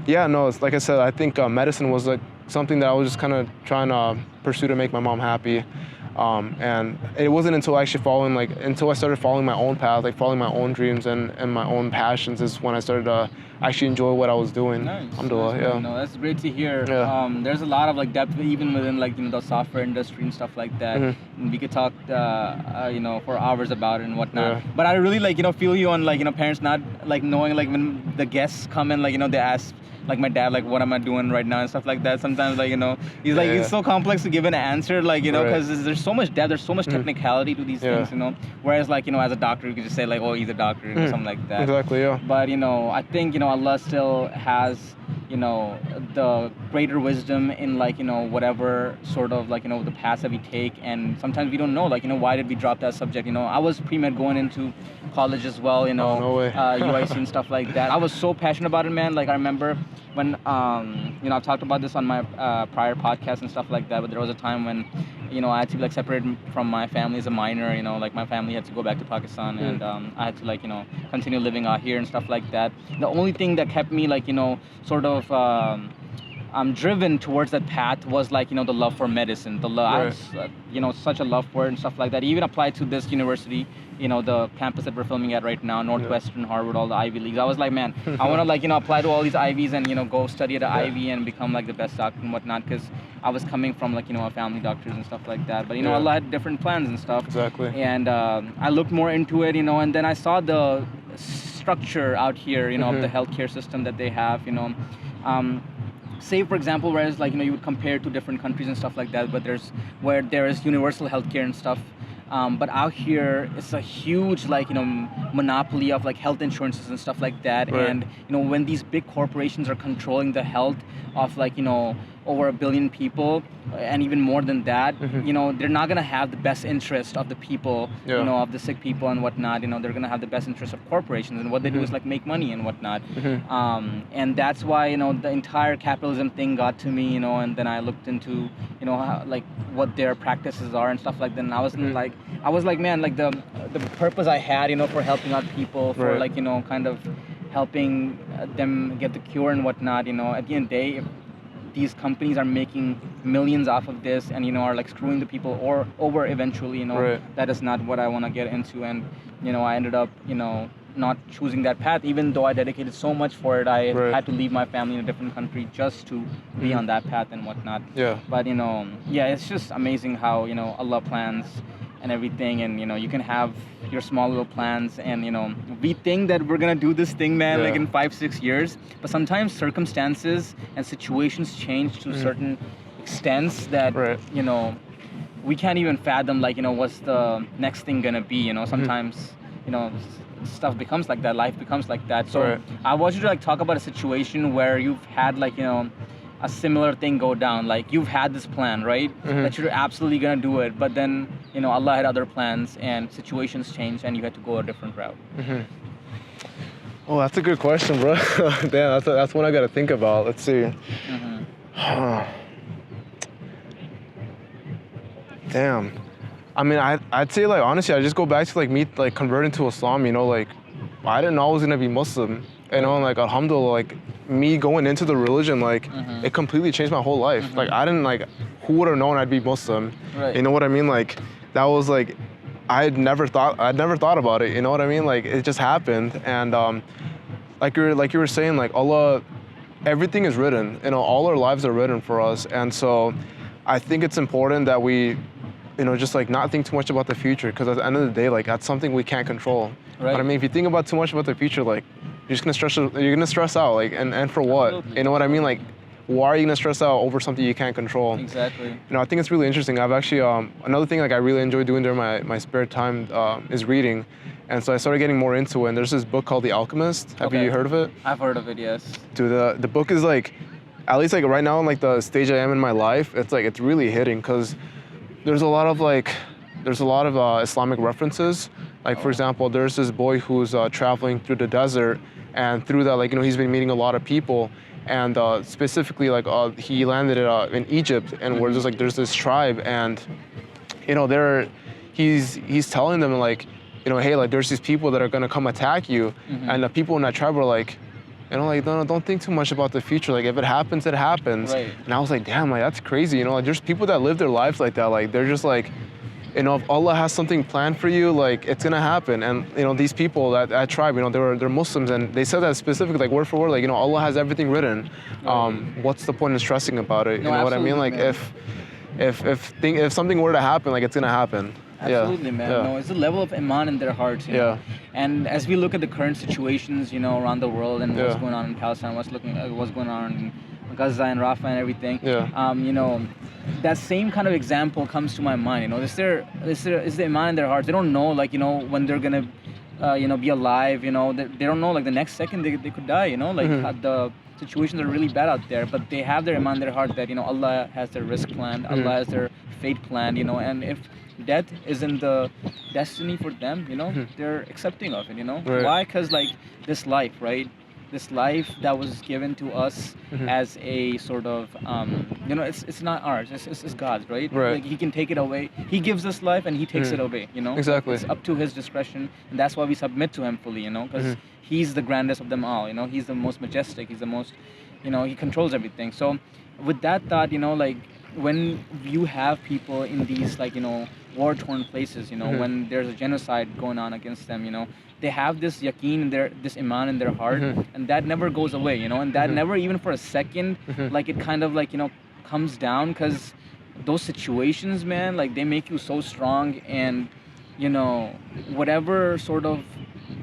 yeah, no, it's like I said, I think medicine was like something that I was just kind of trying to pursue to make my mom happy. And it wasn't until I started following my own path, like following my own dreams and my own passions, is when I started to actually enjoy what I was doing. Nice. Alhamdulillah, yeah. No, that's great to hear. Yeah. There's a lot of like depth even within like the software industry and stuff like that. And we could talk for hours about it and whatnot. Yeah. But I really like feel you on like parents not like knowing like when the guests come in, like they ask like my dad, like what am I doing right now and stuff like that. Sometimes like he's like it's so complex to give an answer, like because there's so much depth, there's so much technicality to these things, whereas like as a doctor you could just say like, oh, he's a doctor, something like that. Exactly, yeah. But I think Allah still has the greater wisdom in like whatever sort of like the paths that we take, and sometimes we don't know like why did we drop that subject. I was pre-med going into college as well, no way. UIC and stuff like that. I was so passionate about it, man. Like I remember when I've talked about this on my prior podcasts and stuff like that, but there was a time when I had to like separate from my family as a minor. Like my family had to go back to Pakistan, and I had to like continue living out here and stuff like that. The only thing that kept me like sort of driven towards that path was like the love for medicine, the love. I had, such a love for it and stuff like that. It even applied to this university, the campus that we're filming at right now, Northwestern, Harvard, all the Ivy Leagues. I was like, man, I want to like apply to all these Ivies and go study at the Ivy and become like the best doctor and whatnot, because I was coming from like a family doctors and stuff like that. But Allah had different plans and stuff. Exactly. And I looked more into it, and then I saw the structure out here, of the healthcare system that they have, say for example, whereas like you would compare to different countries and stuff like that, but where there is universal healthcare and stuff, but out here it's a huge like monopoly of like health insurances and stuff like that. And when these big corporations are controlling the health of like over 1 billion people, and even more than that, you know, they're not gonna have the best interest of the people, you know, of the sick people and whatnot. You know, they're gonna have the best interest of corporations, and what they do is like make money and whatnot. And that's why, you know, the entire capitalism thing got to me, you know, and then I looked into, you know, how, like what their practices are and stuff like that. And I was like, man, like the purpose I had, you know, for helping out people, for like, you know, kind of helping them get the cure and whatnot, you know, at the end of the day, if these companies are making millions off of this and, you know, are like screwing the people or over eventually, you know, that is not what I want to get into. And, you know, I ended up, you know, not choosing that path, even though I dedicated so much for it. I had to leave my family in a different country just to be on that path and whatnot. But, you know, yeah, it's just amazing how, you know, Allah plans and everything, and, you know, you can have your small little plans, and, you know, we think that we're gonna do this thing, man, like in 5-6 years, but sometimes circumstances and situations change to certain extents that you know, we can't even fathom, like, you know, what's the next thing gonna be, you know. Sometimes, you know, stuff becomes like that, life becomes like that. So I want you to like talk about a situation where you've had, like, you know, a similar thing go down. Like, you've had this plan, right? That you're absolutely gonna do it, but then, you know, Allah had other plans and situations changed and you had to go a different route. Oh, that's a good question, bro. Damn, that's one I gotta think about. Let's see. Damn. I mean, I'd say, like, honestly, I just go back to like me like converting to Islam. You know, like, I didn't know I was gonna be Muslim. You know, and like, alhamdulillah, like, me going into the religion, like, it completely changed my whole life. Like, I didn't, like, who would have known I'd be Muslim? You know what I mean? Like, that was like, I'd never thought about it. You know what I mean? Like, it just happened. And like you were saying, like, Allah, everything is written. You know, all our lives are written for us. And so, I think it's important that we, you know, just like not think too much about the future, because at the end of the day, like, that's something we can't control. But I mean, if you think about too much about the future, like, you're gonna stress out, like, and for what? Absolutely. You know what I mean? Like, why are you gonna stress out over something you can't control? Exactly. You know, I think it's really interesting. I've actually, another thing like I really enjoy doing during my spare time is reading. And so I started getting more into it. And there's this book called The Alchemist. Have you heard of it? I've heard of it, yes. Dude, the book is like, at least like right now in like the stage I am in my life, it's like, it's really hitting, because there's a lot of Islamic references. Like, for example, there's this boy who's traveling through the desert, and through that, like, you know, he's been meeting a lot of people, and specifically, like, he landed in Egypt, and where there's this tribe, and, you know, he's telling them, like, you know, hey, like, there's these people that are gonna come attack you, and the people in that tribe are like, you know, like, no, don't think too much about the future. Like, if it happens, it happens. And I was like, damn, like, that's crazy. You know, like, there's people that live their lives like that. Like, they're just like, you know, if Allah has something planned for you, like, it's gonna happen. And, you know, these people, that tribe, you know, they're Muslims, and they said that specifically, like, word for word, like, you know, Allah has everything written. What's the point in stressing about it? You know what I mean? Like, if something were to happen, like, it's gonna happen. Absolutely, man. No, it's the level of iman in their hearts. You know? And as we look at the current situations, you know, around the world, and what's going on in Palestine, what's going on in Gaza and Rafah and everything, you know, that same kind of example comes to my mind. You know, is the iman in their hearts? They don't know, like, you know, when they're gonna, you know, be alive. You know, they don't know, like, the next second they could die. You know, like, the situations are really bad out there, but they have their iman in their heart that, you know, Allah has their risk planned, Allah has their fate planned. You know, and if death isn't the destiny for them, you know, they're accepting of it, you know. Why? Because, like, this life, right? This life that was given to us as a sort of, you know, it's not ours, it's God's, right? Like, He can take it away. He gives us life and He takes it away, you know. It's up to His discretion, and that's why we submit to Him fully, you know, because He's the grandest of them all, you know. He's the most majestic, He's the most, you know, He controls everything. So with that thought, you know, like, when you have people in these, like, you know, war-torn places, you know, when there's a genocide going on against them, you know, they have this yaqeen, this iman in their heart, and that never goes away, you know, and that never, even for a second, like, it kind of, like, you know, comes down, because those situations, man, like, they make you so strong, and, you know, whatever sort of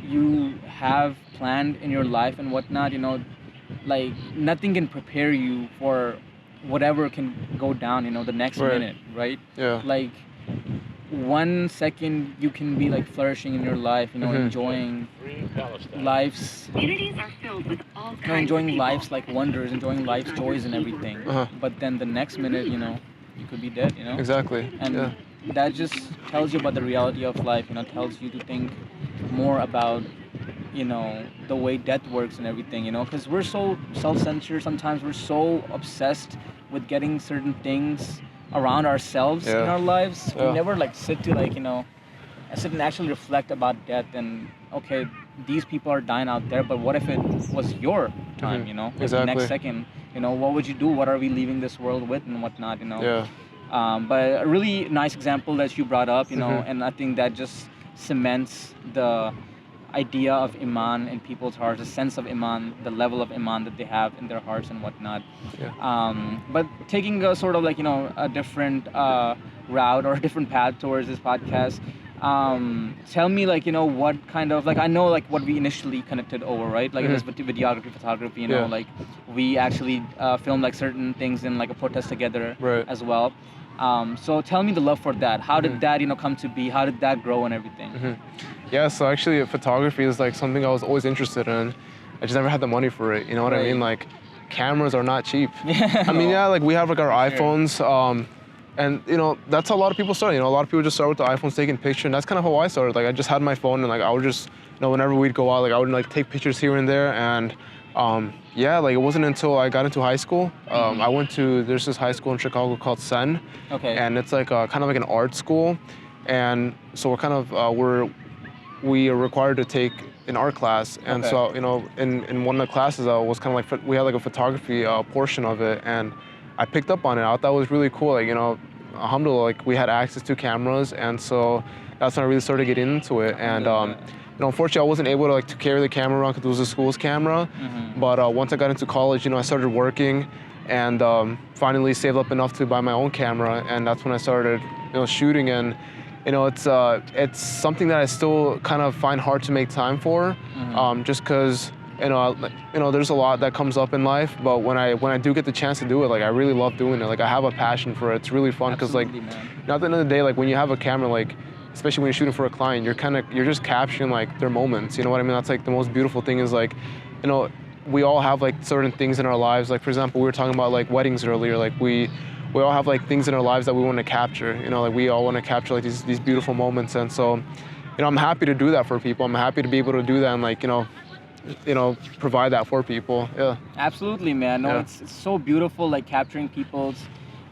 you have planned in your life and whatnot, you know, like, nothing can prepare you for whatever can go down, you know, the next minute, right? Like, 1 second you can be like flourishing in your life, you know, enjoying life's, enjoying life's like wonders, enjoying life's joys and everything. But then the next minute, you know, you could be dead, you know. Exactly. And that just tells you about the reality of life, you know, tells you to think more about, you know, the way death works and everything, you know, because we're so self-centered sometimes. We're so obsessed with getting certain things around ourselves in our lives. We never like sit to like, you know, sit and actually reflect about death and, okay, these people are dying out there, but what if it was your time, you know, like the next second, you know, what would you do? What are we leaving this world with and whatnot, you know? But a really nice example that you brought up, you know, and I think that just cements the idea of iman in people's hearts, the sense of iman, the level of iman that they have in their hearts and whatnot. But taking a sort of like, you know, a different route or a different path towards this podcast, tell me, like, you know, what kind of, like, I know like what we initially connected over, right? Like it was videography, photography, you know, like we actually filmed like certain things in like a protest together as well. So tell me the love for that. How did that, you know, come to be? How did that grow and everything? Yeah, so actually photography is like something I was always interested in. I just never had the money for it, you know what I mean? Like, cameras are not cheap. I mean, yeah, like we have like our iPhones, and you know, that's how a lot of people start. You know, a lot of people just start with the iPhones taking pictures, and that's kind of how I started. Like I just had my phone and like I would just, you know, whenever we'd go out, like I would like take pictures here and there. And yeah, like it wasn't until I got into high school. I went to, there's this high school in Chicago called Sen. And it's like kind of like an art school. And so we're kind of, we are required to take an art class. And so, you know, in one of the classes was kind of like, we had like a photography portion of it. And I picked up on it. I thought that was really cool. Like, you know, alhamdulillah, like we had access to cameras. And so that's when I really started getting into it. And, you know, unfortunately, I wasn't able to like to carry the camera around because it was a school's camera. But once I got into college, you know, I started working and finally saved up enough to buy my own camera. And that's when I started, you know, shooting. And you know, it's something that I still kind of find hard to make time for, just because you know, there's a lot that comes up in life. But when I do get the chance to do it, like I really love doing it. Like I have a passion for it. It's really fun because like, you know, at the end of the day, like when you have a camera, like especially when you're shooting for a client, you're just capturing like their moments. You know what I mean? That's like the most beautiful thing is like, you know, we all have like certain things in our lives. Like for example, we were talking about like weddings earlier. Like we all have like things in our lives that we want to capture. You know, like we all want to capture like these beautiful moments. And so, you know, I'm happy to do that for people. I'm happy to be able to do that and like, you know, provide that for people. Yeah. Absolutely, man. No, it's so beautiful, like capturing people's,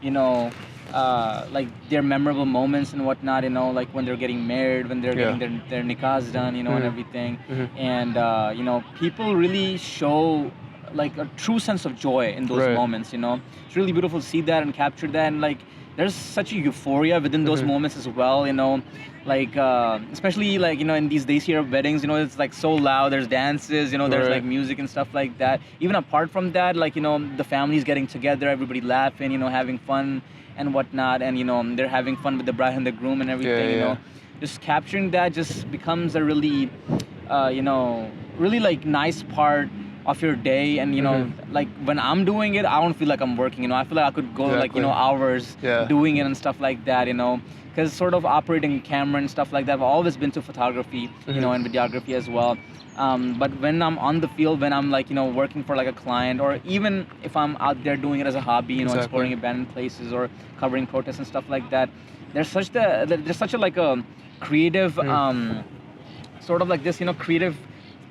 you know, like their memorable moments and whatnot, you know, like when they're getting married, when they're getting their nikahs done, you know, and everything. And, you know, people really show like a true sense of joy in those moments, you know. It's really beautiful to see that and capture that. And like, there's such a euphoria within those moments as well, you know. Like, especially like, you know, in these days here of weddings, you know, it's like so loud, there's dances, you know, there's like music and stuff like that. Even apart from that, like, you know, the family's getting together, everybody laughing, you know, having fun and whatnot. And, you know, they're having fun with the bride and the groom and everything, you know. Just capturing that just becomes a really, you know, really like nice part of your day. And you know, like when I'm doing it, I don't feel like I'm working, you know. I feel like I could go like, you know, hours doing it and stuff like that, you know, because sort of operating a camera and stuff like that, I've always been to photography, you know, and videography as well. But when I'm on the field, when I'm like, you know, working for like a client, or even if I'm out there doing it as a hobby, you know, exploring abandoned places or covering protests and stuff like that, there's such a like a creative sort of like this, you know, creative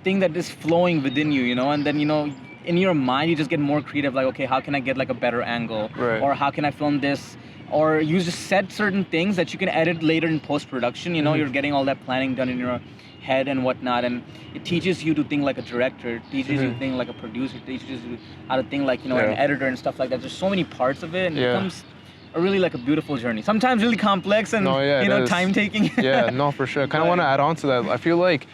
thing that is flowing within you, you know. And then, you know, in your mind you just get more creative, like, okay, how can I get like a better angle, or how can I film this, or you just set certain things that you can edit later in post-production, you know. You're getting all that planning done in your head and whatnot, and it teaches you to think like a director, it teaches you to think like a producer, it teaches you how to think like, you know, an editor and stuff like that. There's so many parts of it, and it becomes a really like a beautiful journey, sometimes really complex and you know, time taking. No, for sure. I kind of want to add on to that. I feel like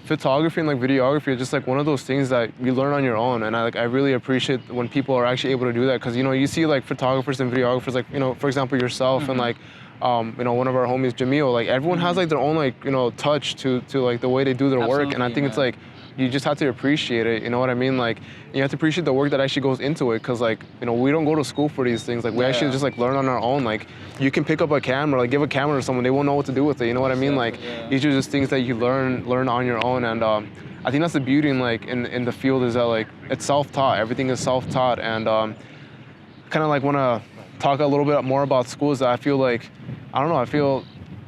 photography and like videography is just like one of those things that you learn on your own, and I really appreciate when people are actually able to do that, because you know, you see like photographers and videographers, like, you know, for example yourself and like you know, one of our homies, Jamil, like everyone has like their own like, you know, touch to like the way they do their work. And I think it's like you just have to appreciate it. You know what I mean? Like, you have to appreciate the work that actually goes into it, because like, you know, we don't go to school for these things. Like, we actually just like learn on our own. Like, you can pick up a camera, like give a camera to someone, they won't know what to do with it. You know what I mean? Like, these are just things that you learn on your own. And I think that's the beauty in like in the field, is that like it's self-taught. Everything is self-taught. And kind of like want to talk a little bit more about schools. That I feel like, I don't know, I feel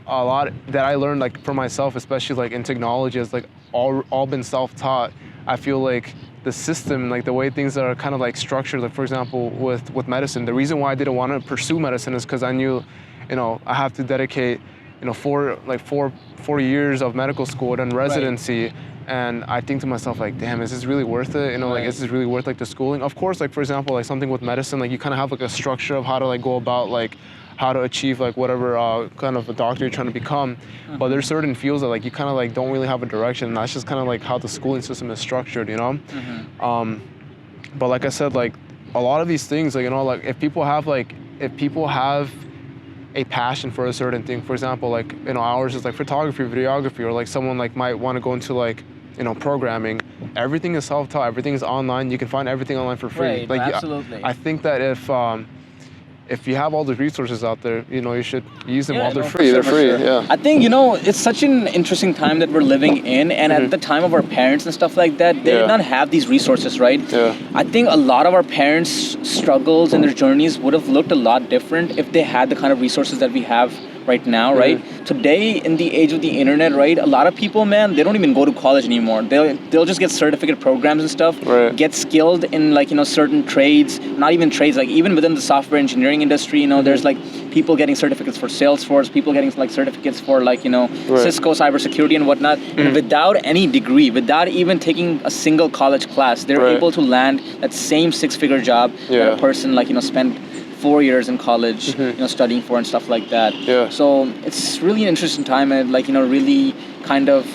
a lot that I learned like for myself, especially like in technology, is like all been self-taught. I feel like the system, like the way things are kind of like structured, like for example with medicine, the reason why I didn't want to pursue medicine is because I knew, you know, I have to dedicate, you know, four years of medical school and residency. And I think to myself, like, damn, is this really worth it? You know, like, is this really worth like the schooling? Of course, like for example, like something with medicine, like you kind of have like a structure of how to like go about like how to achieve like whatever kind of a doctor you're trying to become. But there's certain fields that like you kind of like don't really have a direction. And that's just kind of like how the schooling system is structured, you know? But like I said, like a lot of these things, like, you know, like if people have a passion for a certain thing, for example, like, you know, ours is like photography, videography, or like someone like might want to go into like, you know, programming. Everything is self-taught. Everything is online. You can find everything online for free. Right, like, absolutely. I think that if you have all the resources out there, you know, you should use them while they're no, free. for They're free, sure. yeah. I think, you know, it's such an interesting time that we're living in, and at the time of our parents and stuff like that, they did not have these resources, right? Yeah. I think a lot of our parents' struggles and their journeys would have looked a lot different if they had the kind of resources that we have right now, right? Today, in the age of the internet, right, a lot of people, man, they don't even go to college anymore. They'll just get certificate programs and stuff, get skilled in like, you know, certain trades, not even trades, like even within the software engineering industry, you know, there's like people getting certificates for Salesforce, people getting like certificates for like, you know, Cisco cybersecurity and whatnot, and without any degree, without even taking a single college class, they're able to land that same six-figure job that a person like, you know, spent 4 years in college, you know, studying for and stuff like that. So it's really an interesting time, and like, you know, really kind of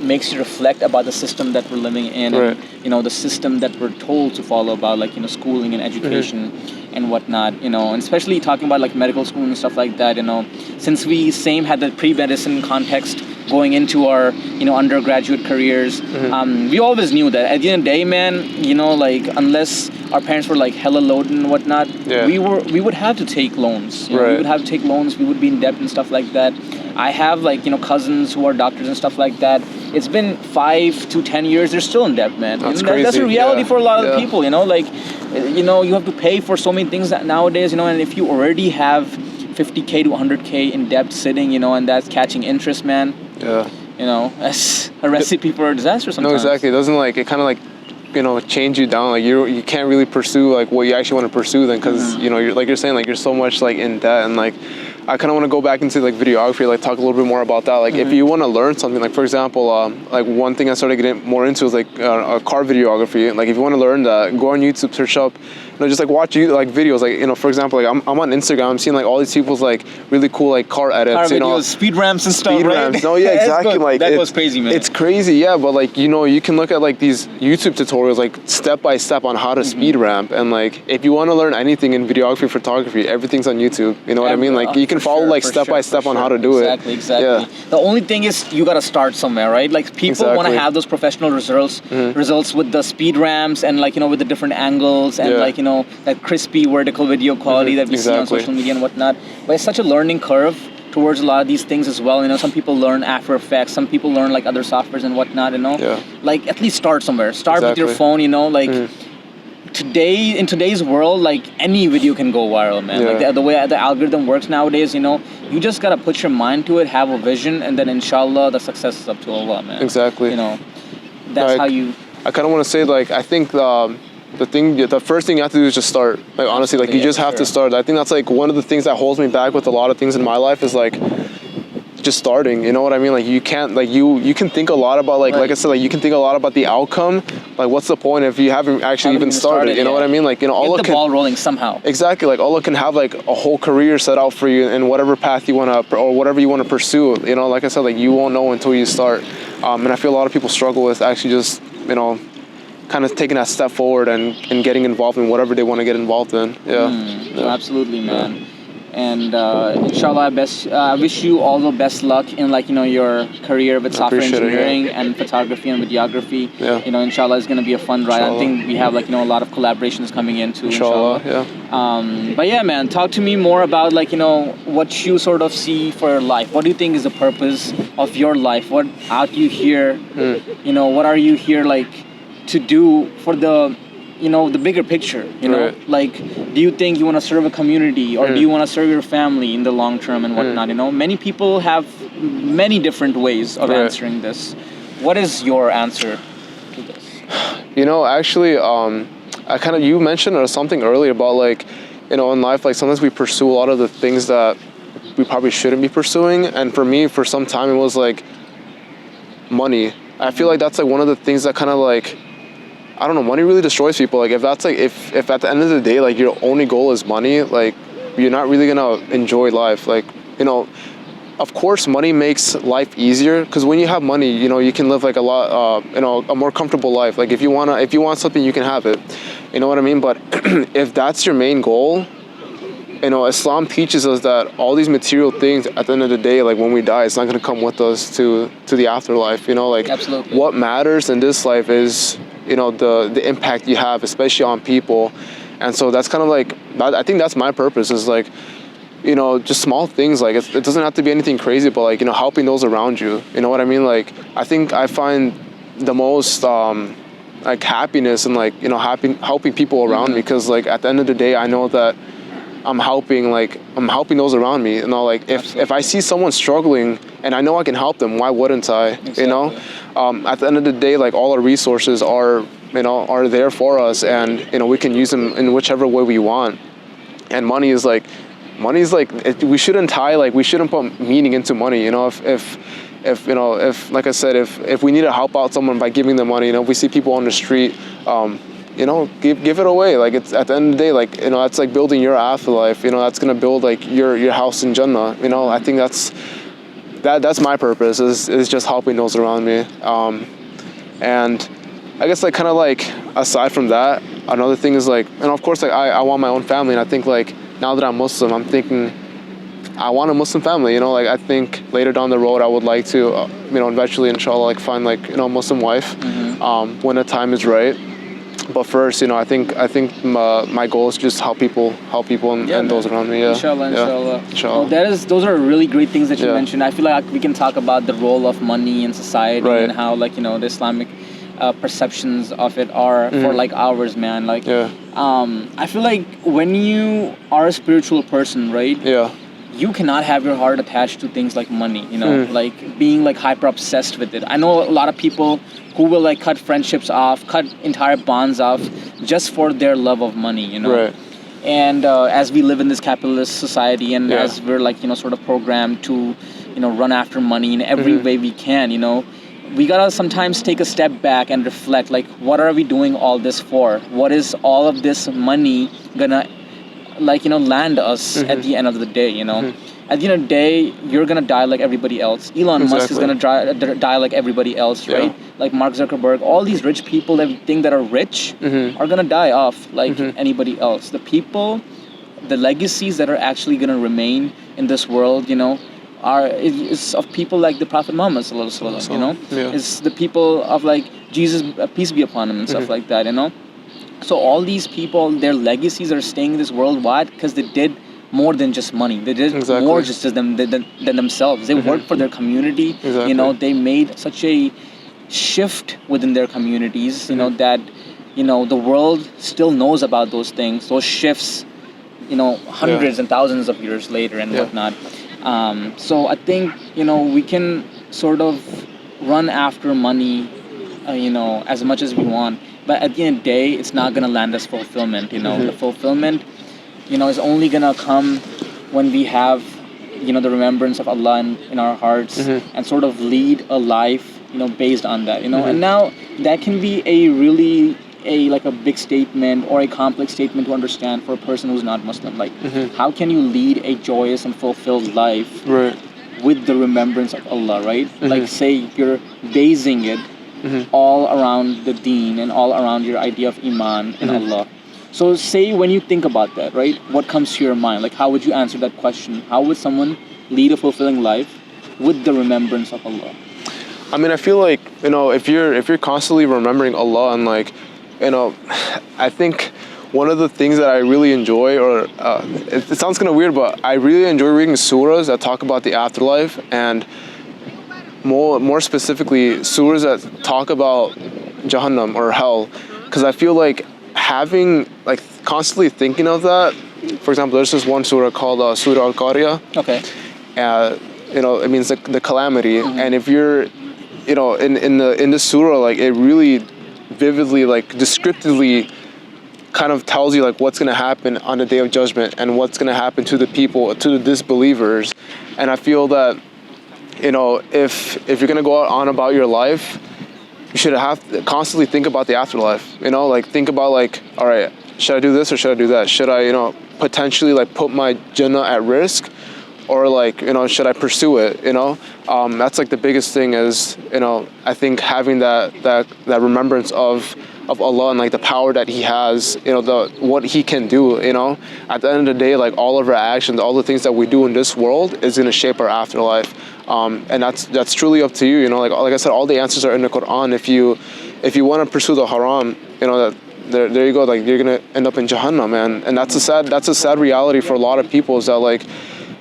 makes you reflect about the system that we're living in, and, you know, the system that we're told to follow about, like, you know, schooling and education and whatnot, you know, and especially talking about like medical school and stuff like that, you know, since we had the pre-medicine context going into our, you know, undergraduate careers, we always knew that at the end of the day, man, you know, like unless our parents were like hella loaded and whatnot, we would have to take loans. You know, we would have to take loans. We would be in debt and stuff like that. I have like, you know, cousins who are doctors and stuff like that. It's been 5 to 10 years. They're still in debt, man. That's crazy. That's a reality for a lot of people. You know, like, you know, you have to pay for so many things that nowadays. You know, and if you already have 50K to 100K in debt sitting, you know, and that's catching interest, man. You know, that's a recipe for a disaster sometimes. No, exactly. It doesn't like, it kind of like, you know, change you down. Like you can't really pursue like what you actually want to pursue then, because you know, you're saying like you're so much like in debt. And like I kind of want to go back into like videography, like talk a little bit more about that. Like if you want to learn something, like for example, like one thing I started getting more into is like car videography. Like if you want to learn that, go on YouTube, search up, you know, just like watch like videos. Like, you know, for example, like I'm on Instagram, I'm seeing like all these people's like really cool like car edits, car you know, videos, speed ramps and stuff, ramps. No, yeah, exactly. Like that goes crazy, man. It's crazy, yeah. But like, you know, you can look at like these YouTube tutorials, like step by step on how to speed ramp. And like, if you want to learn anything in videography, photography, everything's on YouTube. You know what I mean? Like you can follow like step by step on how to do it. Exactly. Yeah. The only thing is you got to start somewhere, right? Like people want to have those professional results with the speed ramps and like, you know, with the different angles and like, you know, that crispy vertical video quality that we see on social media and whatnot. But it's such a learning curve towards a lot of these things as well. You know, some people learn After Effects, some people learn like other softwares and whatnot, you know. Like at least start somewhere. Start with your phone, you know, like in today's world, like any video can go viral, man. Like the way the algorithm works nowadays, you know, you just gotta put your mind to it, have a vision, and then inshallah the success is up to Allah, man. Exactly. You know, that's how you. I kind of want to say, like, I think the first thing you have to do is just start. Like honestly, like you just have to start. I think that's like one of the things that holds me back with a lot of things in my life is like just starting. You know what I mean? Like you can't, like you can think a lot about like I said, like you can think a lot about the outcome. Like what's the point if you haven't actually even started? You know what I mean? Like, you know, Allah get the ball rolling somehow. Exactly. Like Allah can have like a whole career set out for you in whatever path you want to, or whatever you want to pursue. You know, like I said, like you won't know until you start. And I feel a lot of people struggle with actually just, you know, kind of taking that step forward and getting involved in whatever they want to get involved in. Absolutely, man. And inshallah, I wish you all the best luck in like your career with software engineering and photography and videography. Yeah. Inshallah, it's gonna be a fun ride. Inshallah. I think we have a lot of collaborations coming in too. Inshallah. Yeah. But yeah, man, talk to me more about what you sort of see for your life. What do you think is the purpose of your life? What out you here? What are you here to do for the the bigger picture, Right. Do you think you want to serve a community or do you want to serve your family in the long term and whatnot? Many people have many different ways of answering this. What is your answer to this? Actually, you mentioned something earlier about in life, sometimes we pursue a lot of the things that we probably shouldn't be pursuing. And for me, for some time, it was money. I feel like that's one of the things that kind of I don't know, money really destroys people. If that's if at the end of the day, your only goal is money, you're not really gonna enjoy life. Of course, money makes life easier because when you have money, you can live a lot, a more comfortable life. If you want something, you can have it. You know what I mean? But if that's your main goal, Islam teaches us that all these material things, at the end of the day, when we die, it's not gonna come with us to the afterlife. Absolutely. What matters in this life is the impact you have, especially on people. And so that's kind of I think that's my purpose is just small things. It doesn't have to be anything crazy, but helping those around you. You know what I mean? I think I find the most happiness in helping people around me, because at the end of the day, I know that I'm helping those around me. If I see someone struggling and I know I can help them, why wouldn't I? Exactly. At the end of the day, all our resources are there for us, and we can use them in whichever way we want. And money is we shouldn't put meaning into money. If like I said, if we need to help out someone by giving them money, if we see people on the street, give it away. It's at the end of the day, it's building your afterlife. That's gonna build your house in Jannah. I think that's my purpose is just helping those around me. And I guess aside from that, another thing is of course I want my own family, and I think now that I'm Muslim, I'm thinking I want a Muslim family. I think later down the road I would like to eventually, inshallah, find a Muslim wife when the time is right. But first, I think my goal is just help people and those around me. Yeah. Inshallah. Inshallah. Those are really great things that you mentioned. I feel like we can talk about the role of money in society and how the Islamic perceptions of it are for ours, man. I feel like when you are a spiritual person, right? Yeah. You cannot have your heart attached to things like money, being hyper obsessed with it. I know a lot of people who will cut friendships off, cut entire bonds off just for their love of money, Right. And as we live in this capitalist society, and as we're sort of programmed to run after money in every way we can, we gotta sometimes take a step back and reflect, what are we doing all this for? What is all of this money gonna land us at the end of the day? At the end of the day, you're gonna die like everybody else. Elon Musk is gonna die like everybody else, right? Like Mark Zuckerberg. All these rich people that think that are rich are gonna die off like anybody else. The people, the legacies that are actually gonna remain in this world, is of people like the Prophet Muhammad sallallahu alaihi wasallam. It's the people of Jesus, peace be upon him, and stuff like that. So all these people, their legacies are staying in this world. Why? Because they did more than just money. They did more just than themselves. They worked for their community. They made such a shift within their communities. That the world still knows about those things, those shifts. Hundreds and thousands of years later and whatnot. So I think we can sort of run after money, as much as we want. But at the end of the day, it's not going to land us fulfillment, The fulfillment, is only going to come when we have, the remembrance of Allah in our hearts and sort of lead a life, based on that, And now that can be a big statement or a complex statement to understand for a person who's not Muslim. How can you lead a joyous and fulfilled life with the remembrance of Allah, right? Say you're basing it all around the deen and all around your idea of iman in Allah. So say when you think about that, right? What comes to your mind? Like, how would you answer that question? How would someone lead a fulfilling life with the remembrance of Allah? I mean, I feel like, if you're constantly remembering Allah and like, I think one of the things that I really enjoy, or it sounds kind of weird, but I really enjoy reading surahs that talk about the afterlife, and more specifically surahs that talk about Jahannam or hell, because I feel like having, like, constantly thinking of that. For example, there's this one surah called Surah Al-Qariya. Okay. It means the calamity, and if you're, in the surah, like, it really vividly, like, descriptively kind of tells you like what's going to happen on the day of judgment and what's going to happen to the people, to the disbelievers. And I feel that, if you're going to go on about your life, you should have to constantly think about the afterlife. Like, think about, like, all right, should I do this or should I do that? Should I, potentially, like, put my Jannah at risk, or, like, should I pursue it? That's like the biggest thing is, I think having that remembrance of Allah and like the power that He has, what He can do. At the end of the day, like, all of our actions, all the things that we do in this world is going to shape our afterlife, and that's truly up to you. Like I said, all the answers are in the Quran. If you want to pursue the haram, that there you go. Like, you're gonna end up in Jahannam, and that's a sad reality for a lot of people, is that, like,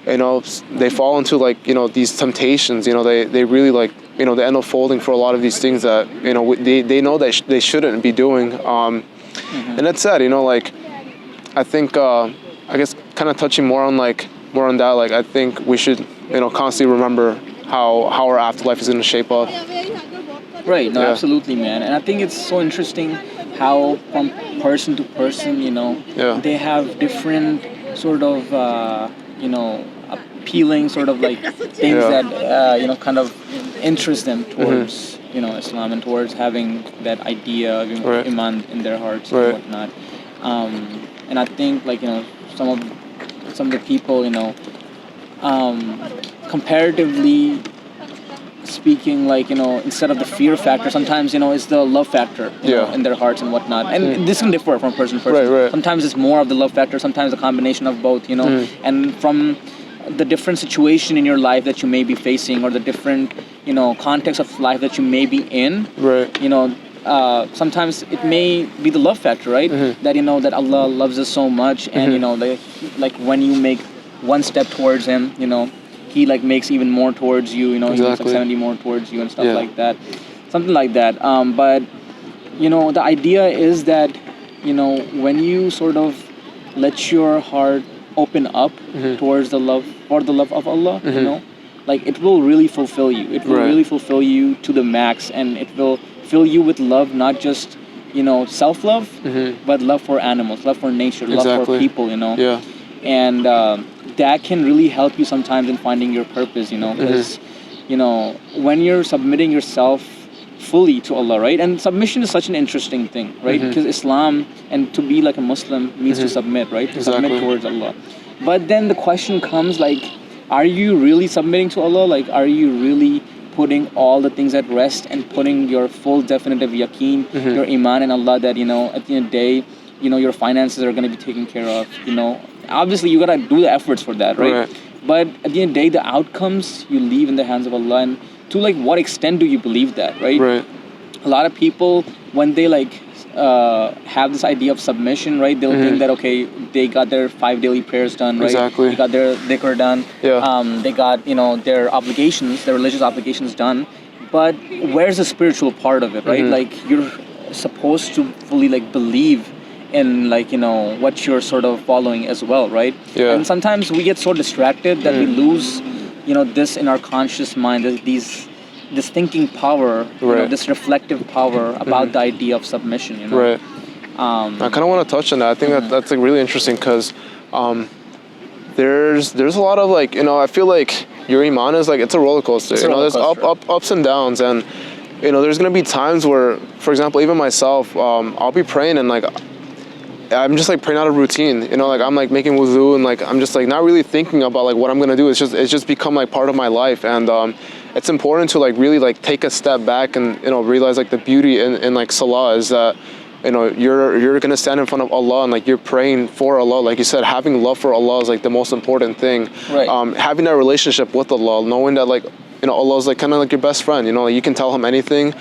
they fall into, like, these temptations. They really, like, they end up folding for a lot of these things that, they know that they shouldn't be doing. And that's sad, like, I think, I guess kind of touching more on that, like, I think we should, constantly remember how our afterlife is going to shape up. Right, no, absolutely, man. And I think it's so interesting how from person to person, they have different sort of, appealing sort of like things that, kind of interest them towards, Islam, and towards having that idea of Iman in their hearts and whatnot. And I think, like, some of the people, comparatively speaking, like, instead of the fear factor, sometimes, it's the love factor, in their hearts and whatnot. And this can differ from person to person. Right. Sometimes it's more of the love factor, sometimes a combination of both, and from the different situation in your life that you may be facing, or the different, context of life that you may be in, sometimes it may be the love factor, right? That, that Allah loves us so much, and, like when you make one step towards Him, He, like, makes even more towards you, He makes like 70 more towards you and stuff like that. Something like that. But, the idea is that, when you sort of let your heart open up towards the love of Allah, like, it will really fulfill you. It will really fulfill you to the max, and it will fill you with love, not just, self-love, but love for animals, love for nature, love for people, And that can really help you sometimes in finding your purpose, because, when you're submitting yourself fully to Allah, right? And submission is such an interesting thing, right? Because Islam, and to be like a Muslim, means to submit, right? To submit towards Allah. But then the question comes, like, are you really submitting to Allah? Like, are you really putting all the things at rest and putting your full definitive yaqeen, your iman in Allah, that, at the end of the day, your finances are going to be taken care of, Obviously, you got to do the efforts for that, right? But at the end of the day, the outcomes you leave in the hands of Allah. And to, like, what extent do you believe that, right? A lot of people, when they, like, have this idea of submission, right? They'll think that, okay, they got their 5 daily prayers done, right? They got their dhikr done. They got, their obligations, their religious obligations done. But where's the spiritual part of it, right? Like, you're supposed to fully, like, believe in, like, what you're sort of following as well, right? And sometimes we get so distracted that we lose, this in our conscious mind, this thinking power, this reflective power about the idea of submission, I kind of want to touch on that. I think that's like really interesting, because there's a lot of, like, I feel like your iman is like, it's a roller coaster. There's ups and downs, and there's gonna be times where, for example, even myself, I'll be praying, and, like, I'm just, like, praying out of routine, like, I'm, like, making wuzu, and, like, I'm just, like, not really thinking about, like, what I'm gonna do. It's just become, like, part of my life. And it's important to, like, really, like, take a step back and, realize, like, the beauty in like, salah is that you're gonna stand in front of Allah and like you're praying for Allah. Like you said, having love for Allah is like the most important thing. Right. Having that relationship with Allah, knowing that like Allah is like kind of like your best friend. Like you can tell him anything.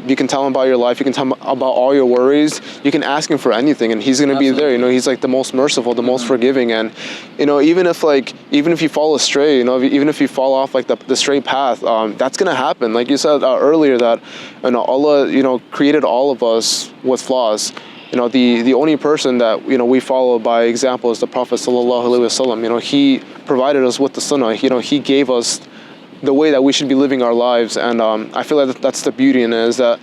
You can tell him about your life. You can tell him about all your worries. You can ask him for anything, and he's gonna be there. He's like the most merciful, the most forgiving, and even if you fall astray, even if you fall off like the straight path, that's gonna happen. Like you said earlier, that Allah created all of us with flaws. The only person that we follow by example is the Prophet sallallahu alaihi wasallam. He provided us with the Sunnah. He gave us the way that we should be living our lives, and I feel like that's the beauty in it, is that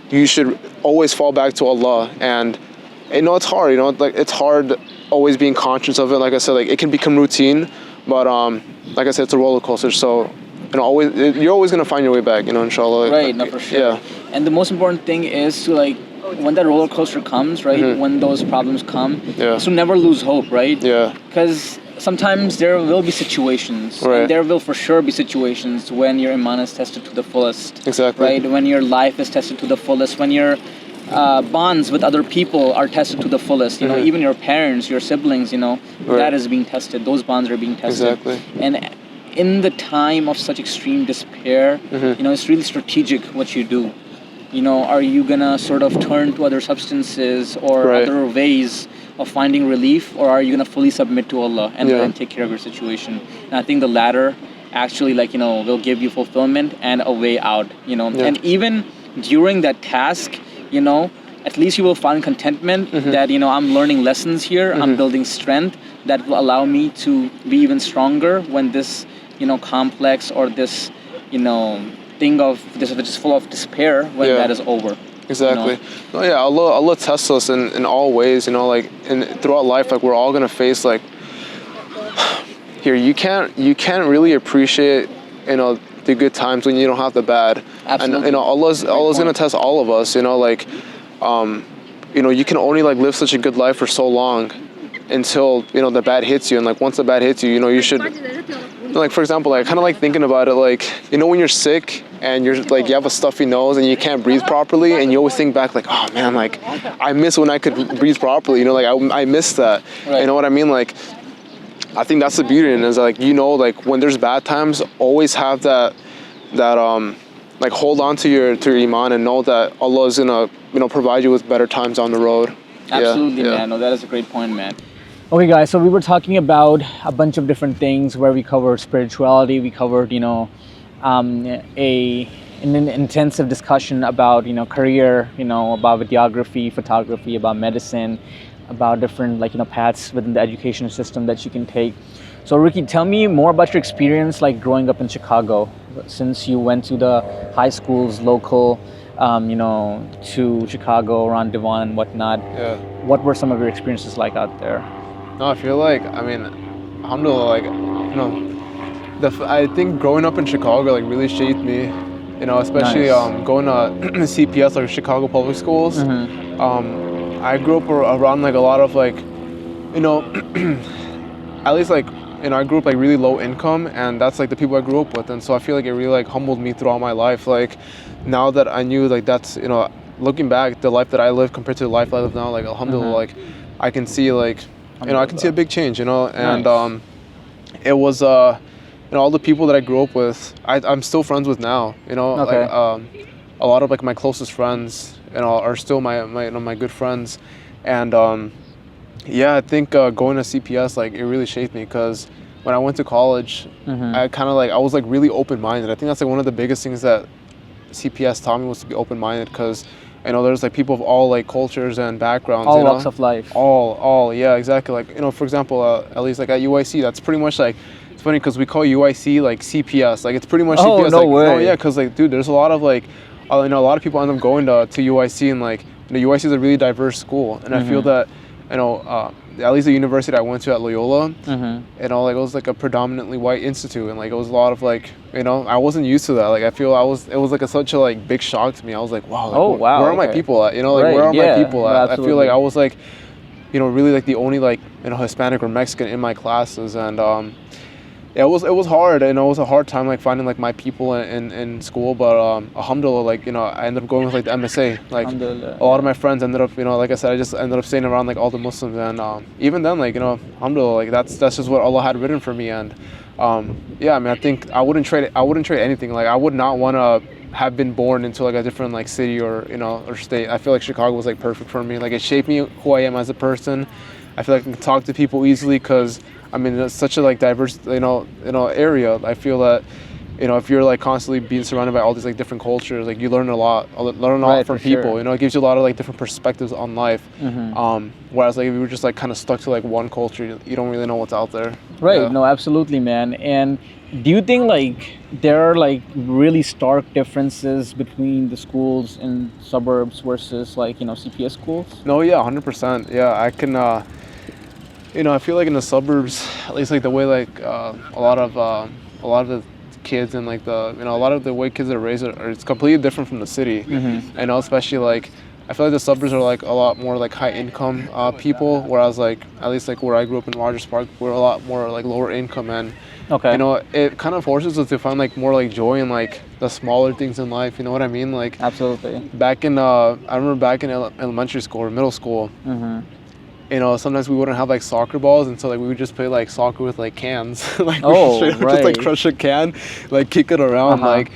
you should always fall back to Allah. And it's hard, like it's hard always being conscious of it. Like I said, like it can become routine, but like I said, it's a roller coaster. So you're always gonna find your way back, inshallah. Right, no, for sure. Yeah. And the most important thing is to like, when that roller coaster comes, right, when those problems come, is to never lose hope, right? Yeah. Because sometimes there will be situations, right, and there will for sure be situations when your iman is tested to the fullest. Exactly. Right, when your life is tested to the fullest, when your bonds with other people are tested to the fullest. Even your parents, your siblings, that is being tested. Those bonds are being tested. Exactly. And in the time of such extreme despair, it's really strategic what you do. Are you gonna sort of turn to other substances or other ways of finding relief, or are you gonna fully submit to Allah and then take care of your situation? And I think the latter actually, will give you fulfillment and a way out. And even during that task, at least you will find contentment that I'm learning lessons here. I'm building strength that will allow me to be even stronger when this complex or this thing of this which is full of despair, when that is over. Exactly. No, yeah, Allah tests us in all ways, like throughout life, like we're all gonna face like here you can't really appreciate the good times when you don't have the bad. Absolutely. And Allah's gonna test all of us, like you can only like live such a good life for so long until the bad hits you. And like once the bad hits you, you should, like for example, like kind of like thinking about it, like when you're sick and you're like you have a stuffy nose and you can't breathe properly, and you always think back like, oh man, like I miss when I could breathe properly, like I miss that. Right. You know what I mean? Like I think that's the beauty in it, is like like when there's bad times, always have that like hold on to your iman and know that Allah is gonna provide you with better times down the road. Absolutely, man. No, that is a great point, man. Okay, guys, so we were talking about a bunch of different things where we covered spirituality, we covered, an intensive discussion about, career, about videography, photography, about medicine, about different, paths within the education system that you can take. So, Ricky, tell me more about your experience, growing up in Chicago, since you went to the high schools local, to Chicago, around Devon and whatnot. Yeah. What were some of your experiences like out there? No, I feel like, alhamdulillah, I think growing up in Chicago really shaped me, especially Nice. Going to CPS, like Chicago Public Schools. I grew up around a lot of at least I grew up really low income, and that's the people I grew up with, and so I feel like it really humbled me throughout my life. Now that I knew that's looking back, the life that I live compared to the life I live now, alhamdulillah, I can see I can see a big change, and Nice. It was all the people that I grew up with, I'm still friends with now, Okay. A lot of my closest friends, are still my good friends, and I think going to CPS it really shaped me, because when I went to college, I kind of I was really open-minded. I think that's one of the biggest things that CPS taught me, was to be open-minded, because there's people of all cultures and backgrounds. All walks of life. All, yeah, exactly. For example, at least at UIC, that's pretty much it's funny because we call UIC CPS. It's pretty much Oh, CPS. no way. Oh yeah, because dude, there's a lot of a lot of people end up going to UIC, and UIC is a really diverse school, and I feel that at least the university I went to at Loyola, it was a predominantly white institute, and it was a lot of I wasn't used to that. I feel it was such a big shock to me. I was wow, Oh, wow, where are my okay. people at? Right, Where are yeah, my people at? I feel absolutely. I was really the only Hispanic or Mexican in my classes, and Yeah, it was hard, and it was a hard time like finding like my people in school. But alhamdulillah, like I ended up going with like the MSA. Like a lot of my friends ended up, like I said, I just ended up staying around like all the Muslims, and even then, like alhamdulillah, like that's just what Allah had written for me. And yeah, I mean, I think I wouldn't trade anything. Like I would not want to have been born into like a different like city or or state. I feel like Chicago was like perfect for me. Like it shaped me who I am as a person. I feel like I can talk to people easily because I mean it's such a like diverse area. I feel that if you're like constantly being surrounded by all these like different cultures, like you learn a lot Right, from for people. sure. It gives you a lot of like different perspectives on life. Whereas like if you were just like kind of stuck to like one culture, you don't really know what's out there. Right. Yeah. No, absolutely, man. And do you think like there are like really stark differences between the schools in suburbs versus like CPS schools? No, yeah, 100%. Yeah, I can. I feel like in the suburbs, at least like the way like a lot of the kids and like a lot of the way kids are raised it's completely different from the city. I know, especially like I feel like the suburbs are like a lot more like high income people, whereas like at least like where I grew up in Rogers Park, we're a lot more like lower income, and Okay. it kind of forces us to find like more like joy in like the smaller things in life. You know what I mean? Like Absolutely. back in I remember back in elementary school or middle school. Sometimes we wouldn't have like soccer balls, and so like we would just play like soccer with like cans, like we would straight up just like right. crush a can, like kick it around, like,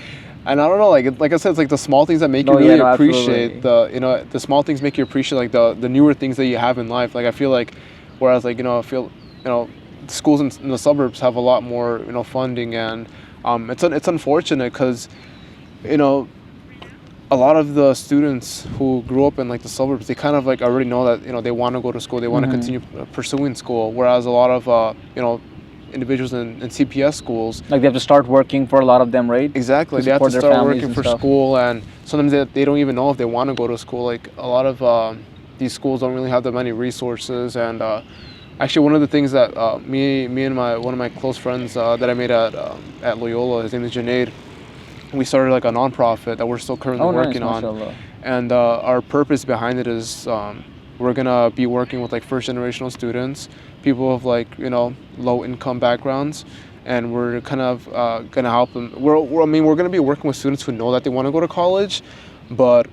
and I don't know, like I said, it's like the small things that make you No, really yeah, no, appreciate the small things make you appreciate like the newer things that you have in life. Like I feel like, whereas like I feel schools in the suburbs have a lot more funding, and it's unfortunate because a lot of the students who grew up in like the suburbs, they kind of like already know that they want to go to school, they want to continue pursuing school, whereas a lot of individuals in CPS schools, Like they have to start working for a lot of them, right? exactly, To they have to support their start families working and for stuff. school, and sometimes they don't even know if they want to go to school. Like a lot of these schools don't really have that many resources, and actually one of the things that me and one of my close friends that I made at Loyola, his name is Junaid, we started like a nonprofit that we're still currently working on, mashallah. and our purpose behind it is we're gonna be working with like first generational students, people of like low income backgrounds, and we're kind of gonna help them. We're gonna be working with students who know that they want to go to college, but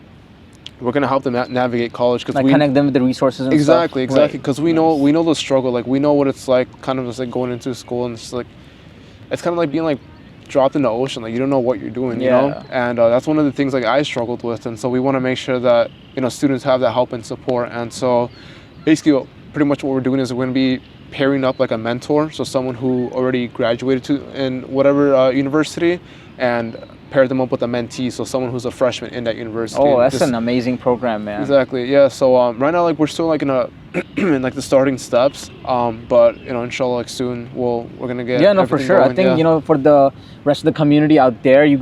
we're gonna help them navigate college because Like connect them with the resources and exactly stuff. because we know the struggle. Like we know what it's like, kind of just like going into school, and it's kind of like being like dropped in the ocean. Like you don't know what you're doing, and that's one of the things like I struggled with, and so we want to make sure that students have that help and support. And so basically pretty much what we're doing is we're going to be pairing up like a mentor, so someone who already graduated in whatever university, and pair them up with a mentee, so someone who's a freshman in that university. Oh, that's an amazing program, man. Exactly, yeah. So right now, like we're still like in in like the starting steps, but inshallah, like soon we're gonna get for sure. going. I think for the rest of the community out there, you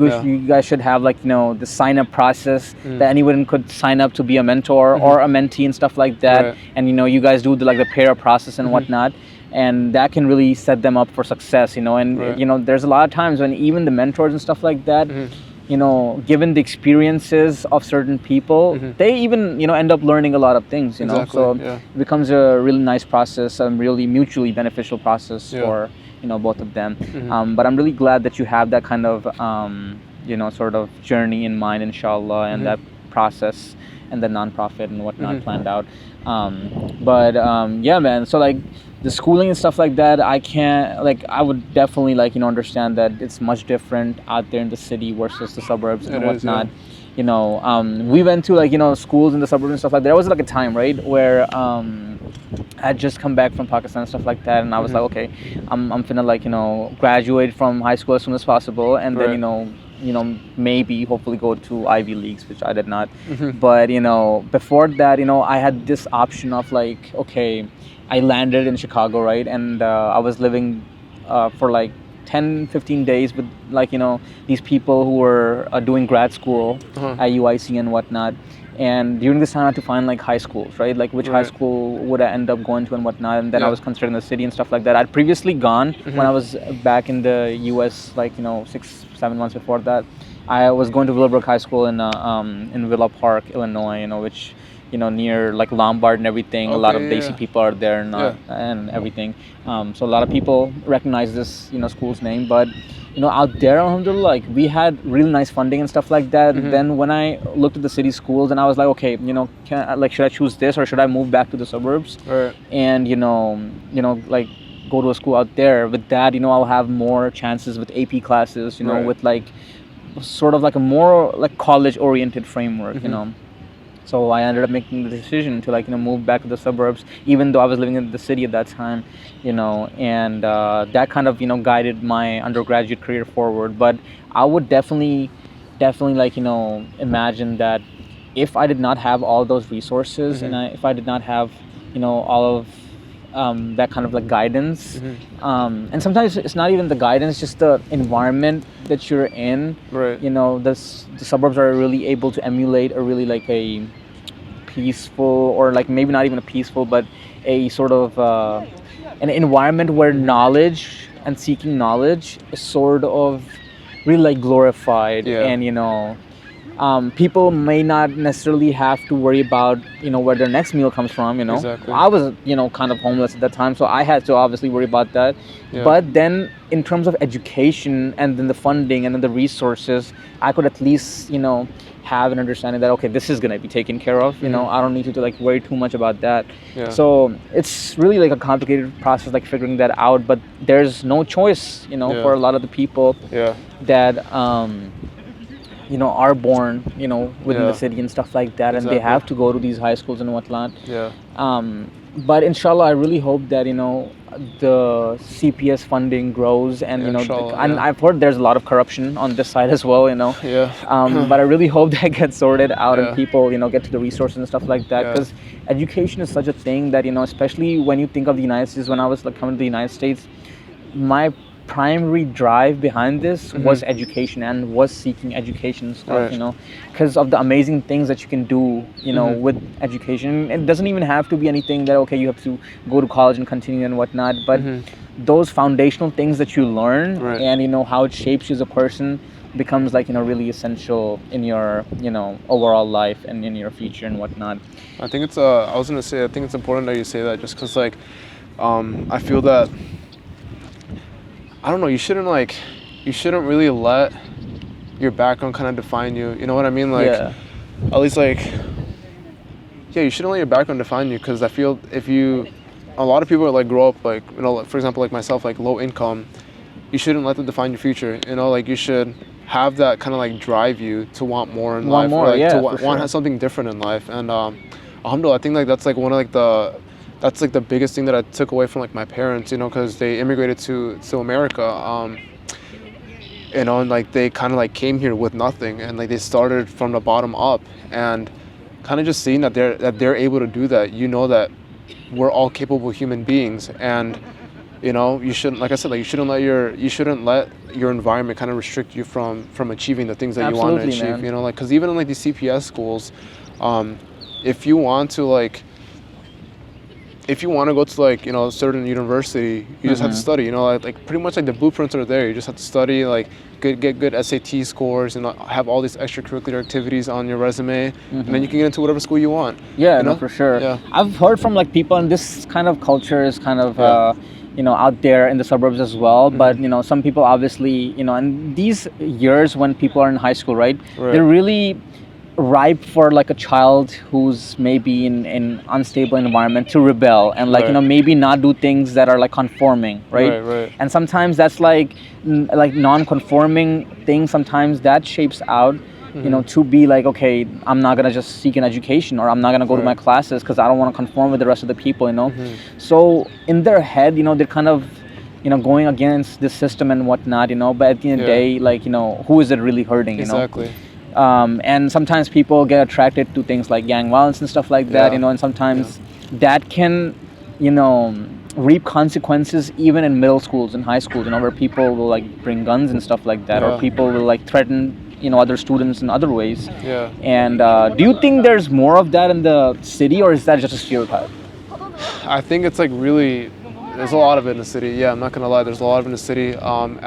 guys should have like the sign up process that anyone could sign up to be a mentor or a mentee and stuff like that. Right. And you guys do the pair up process and whatnot. And that can really set them up for success, and Right. there's a lot of times when even the mentors and stuff like that, given the experiences of certain people, they even end up learning a lot of things, Exactly, so yeah. it becomes a really nice process, a really mutually beneficial process Yeah. for both of them. But I'm really glad that you have that kind of sort of journey in mind, inshallah, and that process and the nonprofit and whatnot planned out. Yeah, man, so like the schooling and stuff like that, I would definitely understand that it's much different out there in the city versus the suburbs and It is, whatnot. We went to schools in the suburbs and stuff like that. There was like a time, right, where I'd just come back from Pakistan and stuff like that, and I was like, okay, I'm finna graduate from high school as soon as possible, and then maybe hopefully go to Ivy Leagues, which I did not. But before that, I had this option of like, okay, I landed in Chicago, right, and I was living for like 10-15 days with these people who were doing grad school at UIC and whatnot. And during this time, I had to find like high schools, right? Like which high school would I end up going to and whatnot. And then I was considering the city and stuff like that. I'd previously gone when I was back in the US, 6-7 months before that. I was going to Willowbrook High School in Villa Park, Illinois, which near like Lombard and everything. A lot of Okay, Desi yeah. people are there and everything. So a lot of people recognize this, school's name. But out there, alhamdulillah, like we had really nice funding and stuff like that. Then when I looked at the city schools, and I was like, okay, should I choose this or should I move back to the suburbs? Right. And like go to a school out there. With that, I'll have more chances with AP classes, Right. with like sort of like a more like college oriented framework, So I ended up making the decision to like move back to the suburbs, even though I was living in the city at that time, and that kind of guided my undergraduate career forward. But I would definitely like imagine that if I did not have all those resources and if I did not have all of that kind of like guidance, and sometimes it's not even the guidance, just the environment that you're in. Right. The suburbs are really able to emulate a really like a peaceful, or like maybe not even a peaceful, but a sort of an environment where knowledge and seeking knowledge is sort of really like glorified. Yeah. And people may not necessarily have to worry about where their next meal comes from. Exactly. I was kind of homeless at that time, so I had to obviously worry about that. Yeah. But then in terms of education and then the funding and then the resources, I could at least have an understanding that okay, this is going to be taken care of. I don't need to like worry too much about that. Yeah. So it's really like a complicated process, like figuring that out, but there's no choice Yeah. for a lot of the people Yeah. that are born within Yeah. the city and stuff like that, and they Exactly. have to go to these high schools and whatnot. Yeah. But inshallah, I really hope that the CPS funding grows, and Inshallah, and yeah. I've heard there's a lot of corruption on this side as well. Yeah. But I really hope that gets sorted out Yeah. and people get to the resources and stuff like that, Yeah. because education is such a thing that especially when you think of the United States. When I was like coming to the United States, my primary drive behind this was education and was seeking education and stuff, Right. because of the amazing things that you can do, with education. It doesn't even have to be anything that, okay, you have to go to college and continue and whatnot, but those foundational things that you learn Right. and, how it shapes you as a person becomes like, really essential in your, overall life and in your future and whatnot. I think it's I was gonna say, I think it's important that you say that, just because like I feel that, I don't know, you shouldn't really let your background kind of define you. You know what I mean? Like, Yeah. at least like, yeah, you shouldn't let your background define you, because I feel a lot of people like grow up like, like, for example, like myself, like low income, you shouldn't let them define your future. Like you should have that kind of like drive you to want more in life, more, or like yeah, to for want sure. something different in life. And alhamdulillah, I think like that's like one of like that's like the biggest thing that I took away from like my parents, because they immigrated to America, and like they kind of like came here with nothing, and like they started from the bottom up, and kind of just seeing that they're able to do that, that we're all capable human beings, and you shouldn't, like I said, like you shouldn't let your environment kind of restrict you from achieving the things that you want to Absolutely, achieve, man. like, because even in like these CPS schools, if you want to like, if you want to go to like a certain university, you just have to study. Like pretty much like the blueprints are there. You just have to study, like get good SAT scores, and have all these extracurricular activities on your resume, and then you can get into whatever school you want. Yeah, no, for sure. Yeah. I've heard from like people, and this kind of culture is kind of Yeah. out there in the suburbs as well. But some people obviously, and these years when people are in high school, right? They're really ripe for like a child who's maybe in an unstable environment to rebel and like Right. maybe not do things that are like conforming, right? Right. And sometimes that's like non-conforming things, sometimes that shapes out to be like, okay, I'm not gonna just seek an education, or I'm not gonna go to my classes because I don't want to conform with the rest of the people, So in their head, they're kind of going against the system and whatnot, but at the end of the day, like, who is it really hurting, Exactly. And sometimes people get attracted to things like gang violence and stuff like that, Yeah. and sometimes that can, reap consequences even in middle schools and high schools, where people will like bring guns and stuff like that, or Yeah. people will like threaten, other students in other ways. Yeah. And do you think there's more of that in the city, or is that just a stereotype? I think it's like really, there's a lot of it in the city. Yeah, I'm not gonna lie, there's a lot of it in the city.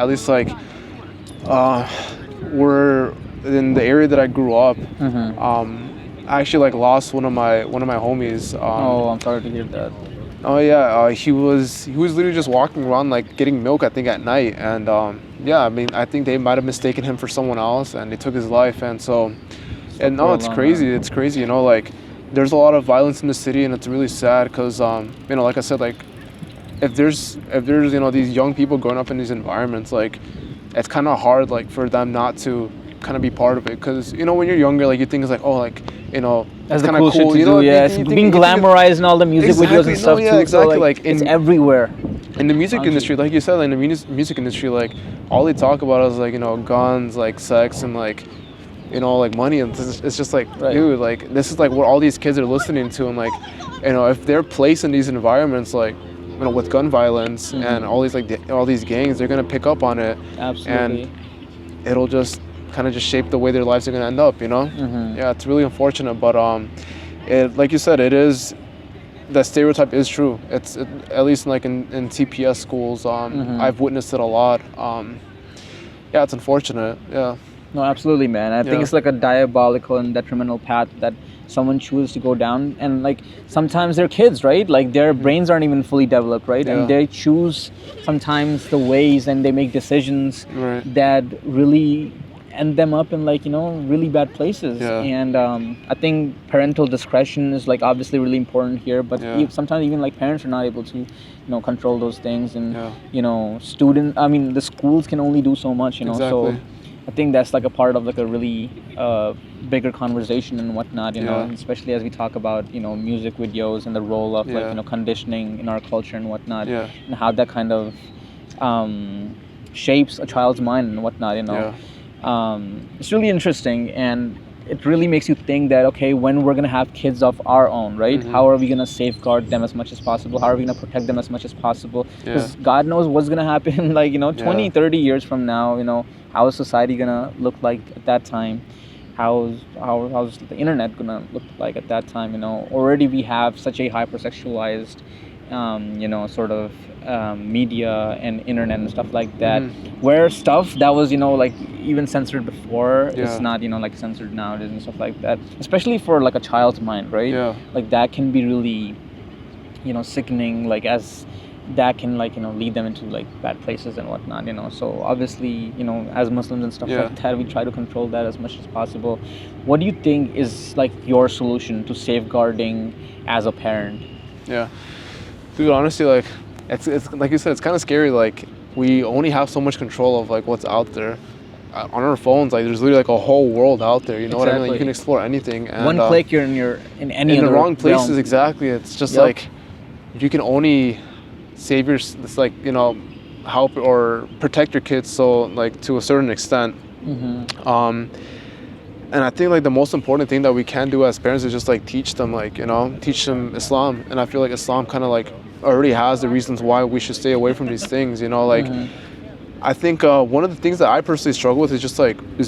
At least like, we're in the area that I grew up. I actually like lost one of my homies. Oh, I'm sorry to hear that. Oh yeah, he was literally just walking around like getting milk, I think, at night, and yeah, I mean, I think they might have mistaken him for someone else, and they took his life, and so, and no, it's crazy, it's crazy, you know, like, there's a lot of violence in the city, and it's really sad, because you know, like I said, like, if there's you know, these young people growing up in these environments, like, it's kind of hard, like, for them not to kind of be part of it, because, you know, when you're younger, like, you think it's like, oh, like, you know, That's it's the kind of cool shit to you do. know, Yeah, it's being glamorized in all the music videos and stuff yeah, too. exactly. So, like it's everywhere. in the music industry, like you said, like, in the music industry, like, all they talk about is like, you know, guns, like sex, and like, you know, like money, and it's just like, dude, like, this is like what all these kids are listening to, and like, you know, if they're placed in these environments, like, you know, with gun violence and all these like all these gangs, they're gonna pick up on it. Absolutely. And it'll just kind of just shape the way their lives are gonna end up, you know. Yeah, it's really unfortunate, but it, like you said, it is, that stereotype is true. It's at least like in TPS schools, I've witnessed it a lot. Yeah, it's unfortunate. Yeah. No, absolutely, man. I think it's like a diabolical and detrimental path that someone chooses to go down, and like sometimes they're kids, right? Like their brains aren't even fully developed, right? And they choose sometimes the ways, and they make decisions that really end them up in, like, you know, really bad places. And I think parental discretion is like obviously really important here, but sometimes even like parents are not able to, you know, control those things, and you know, the schools can only do so much, you know. So I think that's like a part of like a really bigger conversation and whatnot, you know, and especially as we talk about, you know, music videos and the role of like, you know, conditioning in our culture and whatnot, and how that kind of shapes a child's mind and whatnot, you know. It's really interesting, and it really makes you think that, okay, when we're gonna have kids of our own, right? How are we gonna safeguard them as much as possible? How are we gonna protect them as much as possible? Because God knows what's gonna happen, like, you know, 20, 30 years from now, you know, how is society gonna look like at that time? How's the internet gonna look like at that time? You know, already we have such a hypersexualized, you know, sort of media and internet and stuff like that, where stuff that was, you know, like even censored before is not, you know, like censored nowadays and stuff like that. Especially for like a child's mind, right? Like that can be really, you know, sickening. Like as that can, like, you know, lead them into like bad places and whatnot, you know. So obviously, you know, as Muslims and stuff like that, we try to control that as much as possible. What do you think is like your solution to safeguarding as a parent? Dude, honestly, like, it's like you said, it's kind of scary. Like, we only have so much control of like what's out there on our phones. Like, there's literally like a whole world out there. You know what I mean? Like, you can explore anything. And, one click, you're in any in other the wrong places. realm. Exactly. It's just like you can only save your, it's like, you know, help or protect your kids, so like to a certain extent. And I think like the most important thing that we can do as parents is just like teach them, like, you know, teach them Islam. And I feel like Islam kind of like already has the reasons why we should stay away from these things, you know. Like, I think one of the things that I personally struggle with is just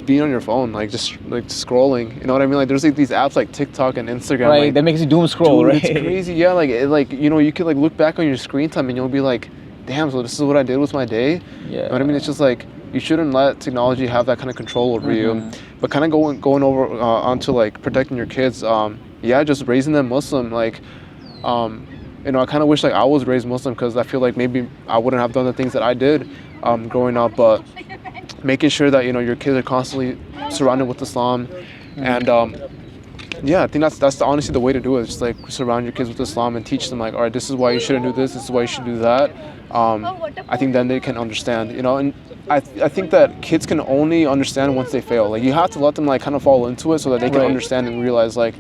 being on your phone, like just like scrolling, you know what I mean? Like, there's like these apps like TikTok and Instagram, right? Like, that makes you doom scroll, dude, right? It's crazy. Yeah, like you know, you could like look back on your screen time and you'll be like, damn, so this is what I did with my day. You know what I mean? It's just like, you shouldn't let technology have that kind of control over you. But kind of going over onto like protecting your kids, just raising them Muslim. Like, you know, I kind of wish like I was raised Muslim, because I feel like maybe I wouldn't have done the things that I did growing up. But making sure that, you know, your kids are constantly surrounded with Islam, and I think that's honestly the way to do it. Just like surround your kids with Islam and teach them, like, all right, this is why you shouldn't do this. This is why you should do that. I think then they can understand, you know. And I think that kids can only understand once they fail. Like, you have to let them like kind of fall into it so that they can understand and realize, like,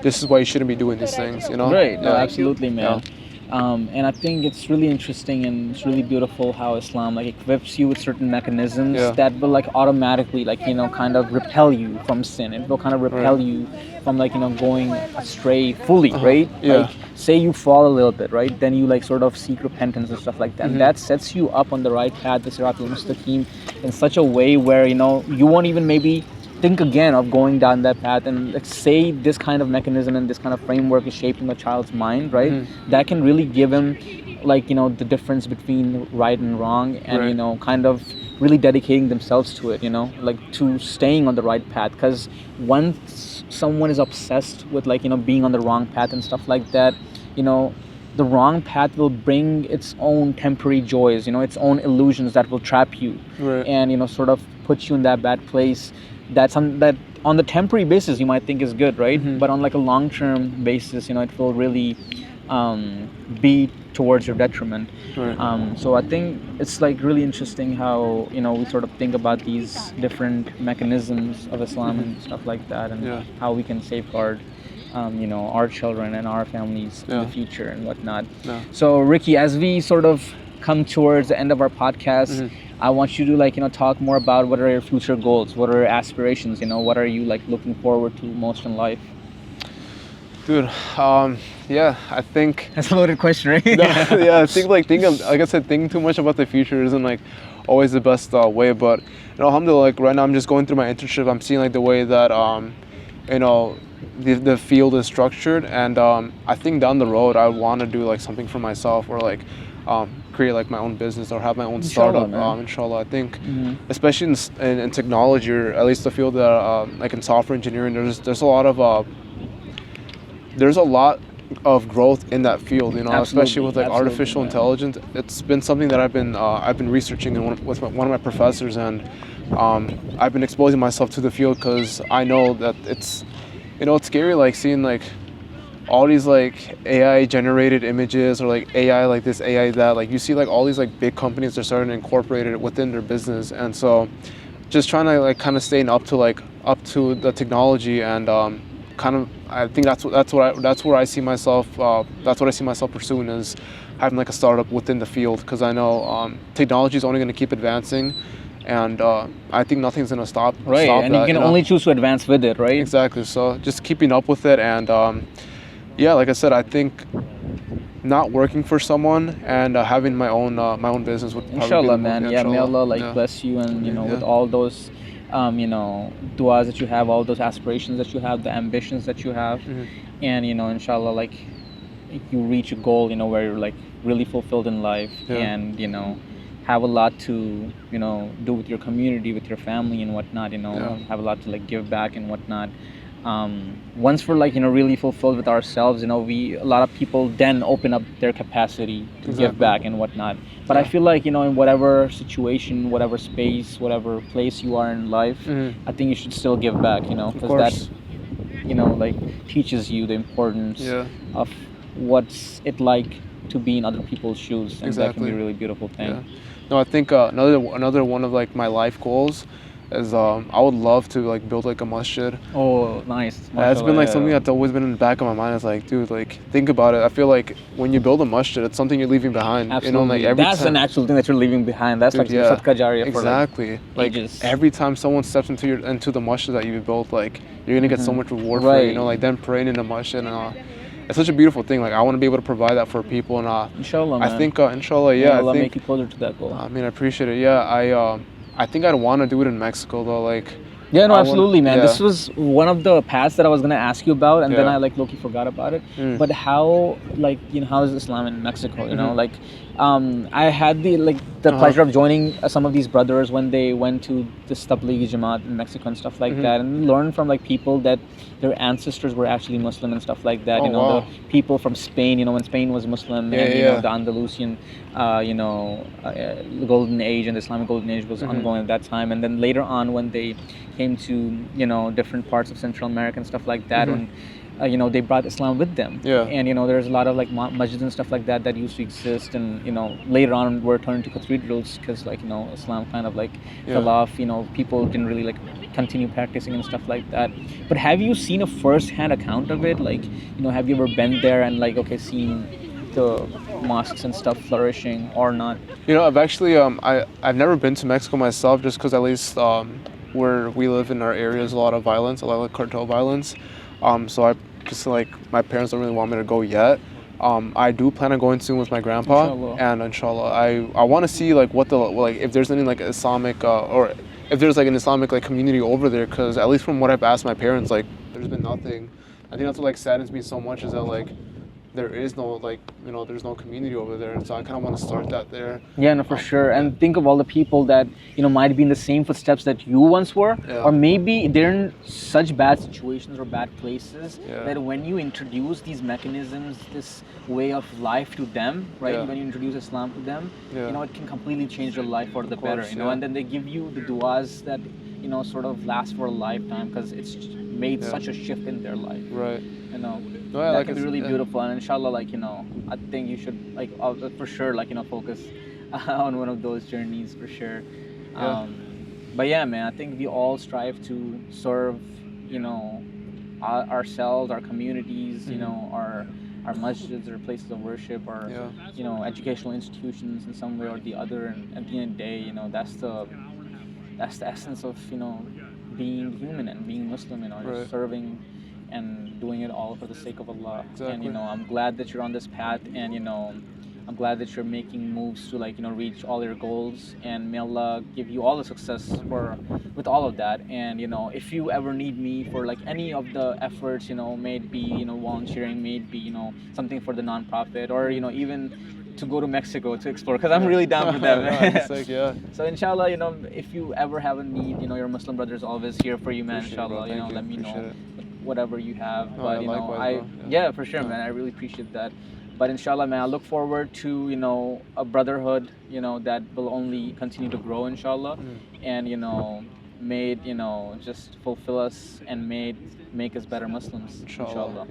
this is why you shouldn't be doing these things, you know? Right, no, absolutely, man. And I think it's really interesting and it's really beautiful how Islam like equips you with certain mechanisms that will like automatically, like, you know, kind of repel you from sin. It will kind of repel you from, like, you know, going astray fully, right? Like, say you fall a little bit, right? Then you like sort of seek repentance and stuff like that. And that sets you up on the right path, the Siratul Mustaqim, in such a way where, you know, you won't even maybe think again of going down that path. And like, say this kind of mechanism and this kind of framework is shaping a child's mind, right? That can really give him like, you know, the difference between right and wrong, and Right. you know, kind of really dedicating themselves to it, you know, like to staying on the right path. Because once someone is obsessed with, like, you know, being on the wrong path and stuff like that, you know, the wrong path will bring its own temporary joys, you know, its own illusions that will trap you, Right. and you know, sort of put you in that bad place. That on the temporary basis you might think is good, right? Mhm. But on like a long-term basis, you know, it will really be towards your detriment. Right. So I think it's like really interesting how, you know, we sort of think about these different mechanisms of Islam and stuff like that, and Yeah. how we can safeguard, you know, our children and our families in Yeah. the future and whatnot. Yeah. So Ricky, as we sort of come towards the end of our podcast, Mhm. I want you to, like, you know, talk more about what are your future goals, what are your aspirations, you know, what are you like looking forward to most in life? Dude, yeah, I think That's a loaded question, right? yeah, I think like like I said, thinking too much about the future isn't like always the best way. But you know, alhamdulillah, like right now I'm just going through my internship. I'm seeing like the way that you know, the field is structured, and I think down the road I want to do like something for myself, or like create like my own business or have my own Inshallah, startup. man. Inshallah, I think Mhm. especially in technology, or at least the field that like in software engineering, there's a lot of there's a lot of growth in that field, you know, especially Absolutely, with like absolutely, artificial man. intelligence. It's been something that I've been researching with one of my professors, and I've been exposing myself to the field because I know that it's, you know, it's scary like seeing like all these like AI generated images, or like AI like this, AI that, like you see like all these like big companies are starting to incorporate it within their business, and so just trying to like kind of staying up to the technology, and kind of I think that's where I see myself that's what I see myself pursuing, is having like a startup within the field, because I know technology is only going to keep advancing, and I think nothing's going to stop Right, stop and that, you can know? only choose to advance with it, right? Exactly. So just keeping up with it, and yeah, like I said, I think not working for someone and having my own business would probably be Inshallah, the man. move. Yeah, may Allah like Yeah. bless you, and you know, with Yeah. all those, you know, du'as that you have, all those aspirations that you have, the ambitions that you have, Mhm. and you know, inshallah, like you reach a goal, you know, where you're like really fulfilled in life, Yeah. and you know, have a lot to, you know, do with your community, with your family and whatnot. You know, Yeah. have a lot to like give back and whatnot. Once we're like, you know, really fulfilled with ourselves, you know, a lot of people then open up their capacity to give Exactly. back and whatnot. But I Yeah. feel like, you know, in whatever situation, whatever space, whatever place you are in life, Mhm. I think you should still give back, you know, Of because course. that, you know, like teaches you the importance Yeah. of what's it like to be in other people's shoes, and that can be Exactly. a really beautiful thing. Yeah. No, I think another one of like my life goals is I would love to like build like a masjid. Oh, nice. It's been Mashallah, like yeah. something that's always been in the back of my mind. It's like, dude, like think about it. I feel like when you build a masjid, it's something you're leaving behind. Absolutely. You know, like every That's time. an actual thing that you're leaving behind. That's Dude, like sadaqah jariyah for like exactly. Like ages. every time someone steps into the masjid that you built, like you're gonna get so Mhm. much reward for it. You know, Right. like them praying in the masjid, and it's such a beautiful thing. Like I want to be able to provide that for people, and Inshallah, I man. think inshallah, May yeah, Allah I make think you closer to that goal. I mean I appreciate it. Yeah, I think I'd want to do it in Mexico though. Like Yeah, no, I wanna- absolutely, man. yeah. This was one of the paths that I was gonna ask you about, and then Yeah. I like low-key forgot about it. Mm. But how, like, you know, how is Islam in Mexico? You know, Mhm. like, I had the Uh-huh. pleasure of joining some of these brothers when they went to this Tablighi Jamaat in Mexico and stuff like Mhm. that, and learn from like people that their ancestors were actually Muslim and stuff like that. Oh, you know, wow. the people from Spain. You know, when Spain was Muslim, Yeah, and you yeah. know, the Andalusian, the Golden Age and the Islamic Golden Age was Mhm. ongoing at that time, and then later on when they came to, you know, different parts of Central America and stuff like that, Mhm. when you know, they brought Islam with them. Yeah. And you know, there's a lot of like masjids and stuff like that that used to exist, and you know, later on were turned to cathedrals because, like, you know, Islam kind of like fell Yeah. off. You know, people didn't really like continue practicing and stuff like that. But have you seen a first-hand account of it? Like, you know, have you ever been there and like, okay, seen the mosques and stuff flourishing or not? You know, I've actually I've never been to Mexico myself, just because at least where we live in our area is a lot of violence, a lot of cartel violence. So I just like my parents don't really want me to go yet. I do plan on going soon with my grandpa, Inshallah. and inshallah, I want to see like what the like if there's any like Islamic or if there's like an Islamic like community over there, because at least from what I've asked my parents, like there's been nothing. I think that's what like saddens me so much is that like there is no like, you know, there's no community over there, and so I kind of want to start that there. Yeah, no, for sure. And think of all the people that, you know, might be in the same footsteps that you once were, or maybe they're in such bad situations or bad places that when you introduce these mechanisms, this way of life to them, right? When you introduce Islam to them, you know, it can completely change their life for the better, you know. And then they give you the du'as that, you know, sort of last for a lifetime because it's made such a shift in their life. Right. You know. No, yeah, that like can be really beautiful, and inshallah, like, you know, I think you should, like, for sure, like, you know, focus on one of those journeys for sure. But yeah, man, I think we all strive to serve, you know, ourselves, our communities, you know, our masjids or places of worship, or you know, educational institutions in some way or the other. And at the end of the day, you know, that's the essence of, you know, being human and being Muslim, you know, just serving and doing it all for the sake of Allah. And you know, I'm glad that you're on this path, and you know, I'm glad that you're making moves to, like, you know, reach all your goals, and may Allah give you all the success with all of that. And you know, if you ever need me for like any of the efforts, you know, may it be, you know, volunteering, may it be, you know, something for the non-profit, or you know, even to go to Mexico to explore, because I'm really down for that. So inshallah, you know, if you ever have a need, you know, your Muslim brothers always here for you, man. Inshallah, you know, let me know whatever you have. But you know, yeah, for sure, man, I really appreciate that. But inshallah, man, I look forward to, you know, a brotherhood, you know, that will only continue to grow, inshallah. And you know, you know, just fulfill us and make us better Muslims, inshallah.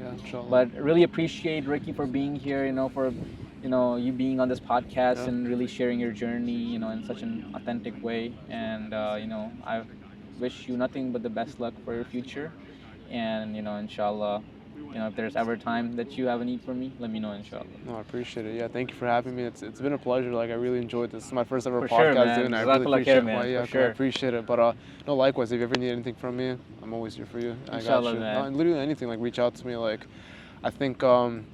But really appreciate Ricky for being here, you know, for, you know, you being on this podcast and really sharing your journey, you know, in such an authentic way. And you know, I wish you nothing but the best luck for your future. And you know, inshallah, you know, if there's ever time that you have a need for me, let me know, inshallah. No, I appreciate it. Yeah, thank you for having me. It's been a pleasure. Like, I really enjoyed this. It's my first ever podcast doing it. I really appreciate it. I appreciate it. But no, likewise, if you ever need anything from me, I'm always here for you. Inshallah, I got you. man. No, literally anything, like, reach out to me. Like, I think you know,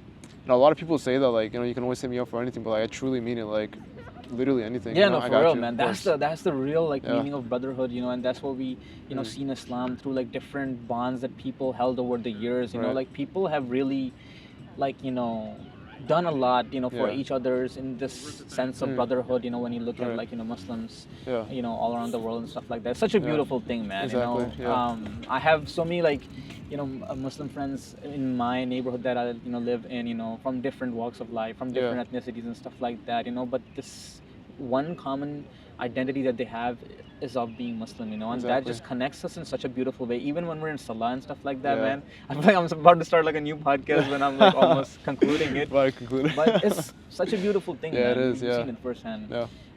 a lot of people say that, like, you know, you can always hit me up for anything, but like, I truly mean it. Like, literally anything. Yeah, you know, no, for real, man. That's the real, like, meaning of brotherhood, you know, and that's what we, you know, see in Islam through, like, different bonds that people held over the years. You know, like, people have really, like, you know, done a lot, you know, for each other's in this sense of brotherhood. You know, when you look at, like, you know, Muslims, you know, all around the world and stuff like that. It's such a beautiful thing, man. Exactly. You know, I have so many, like, you know, Muslim friends in my neighborhood that I, you know, live in, you know, from different walks of life, from different ethnicities and stuff like that, you know, but this one common identity that they have is of being Muslim, you know, and that just connects us in such a beautiful way. Even when we're in Salah and stuff like that, man. I feel like I'm about to start like a new podcast when I'm like almost concluding it. But it's such a beautiful thing, man. It is, You've seen it firsthand.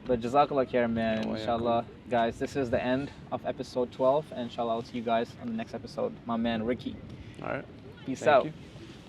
But Jazakallah khair, man. Inshallah, guys, this is the end of episode 12, and inshallah I'll see you guys on the next episode. My man Ricky. All right. Peace out. Thank you.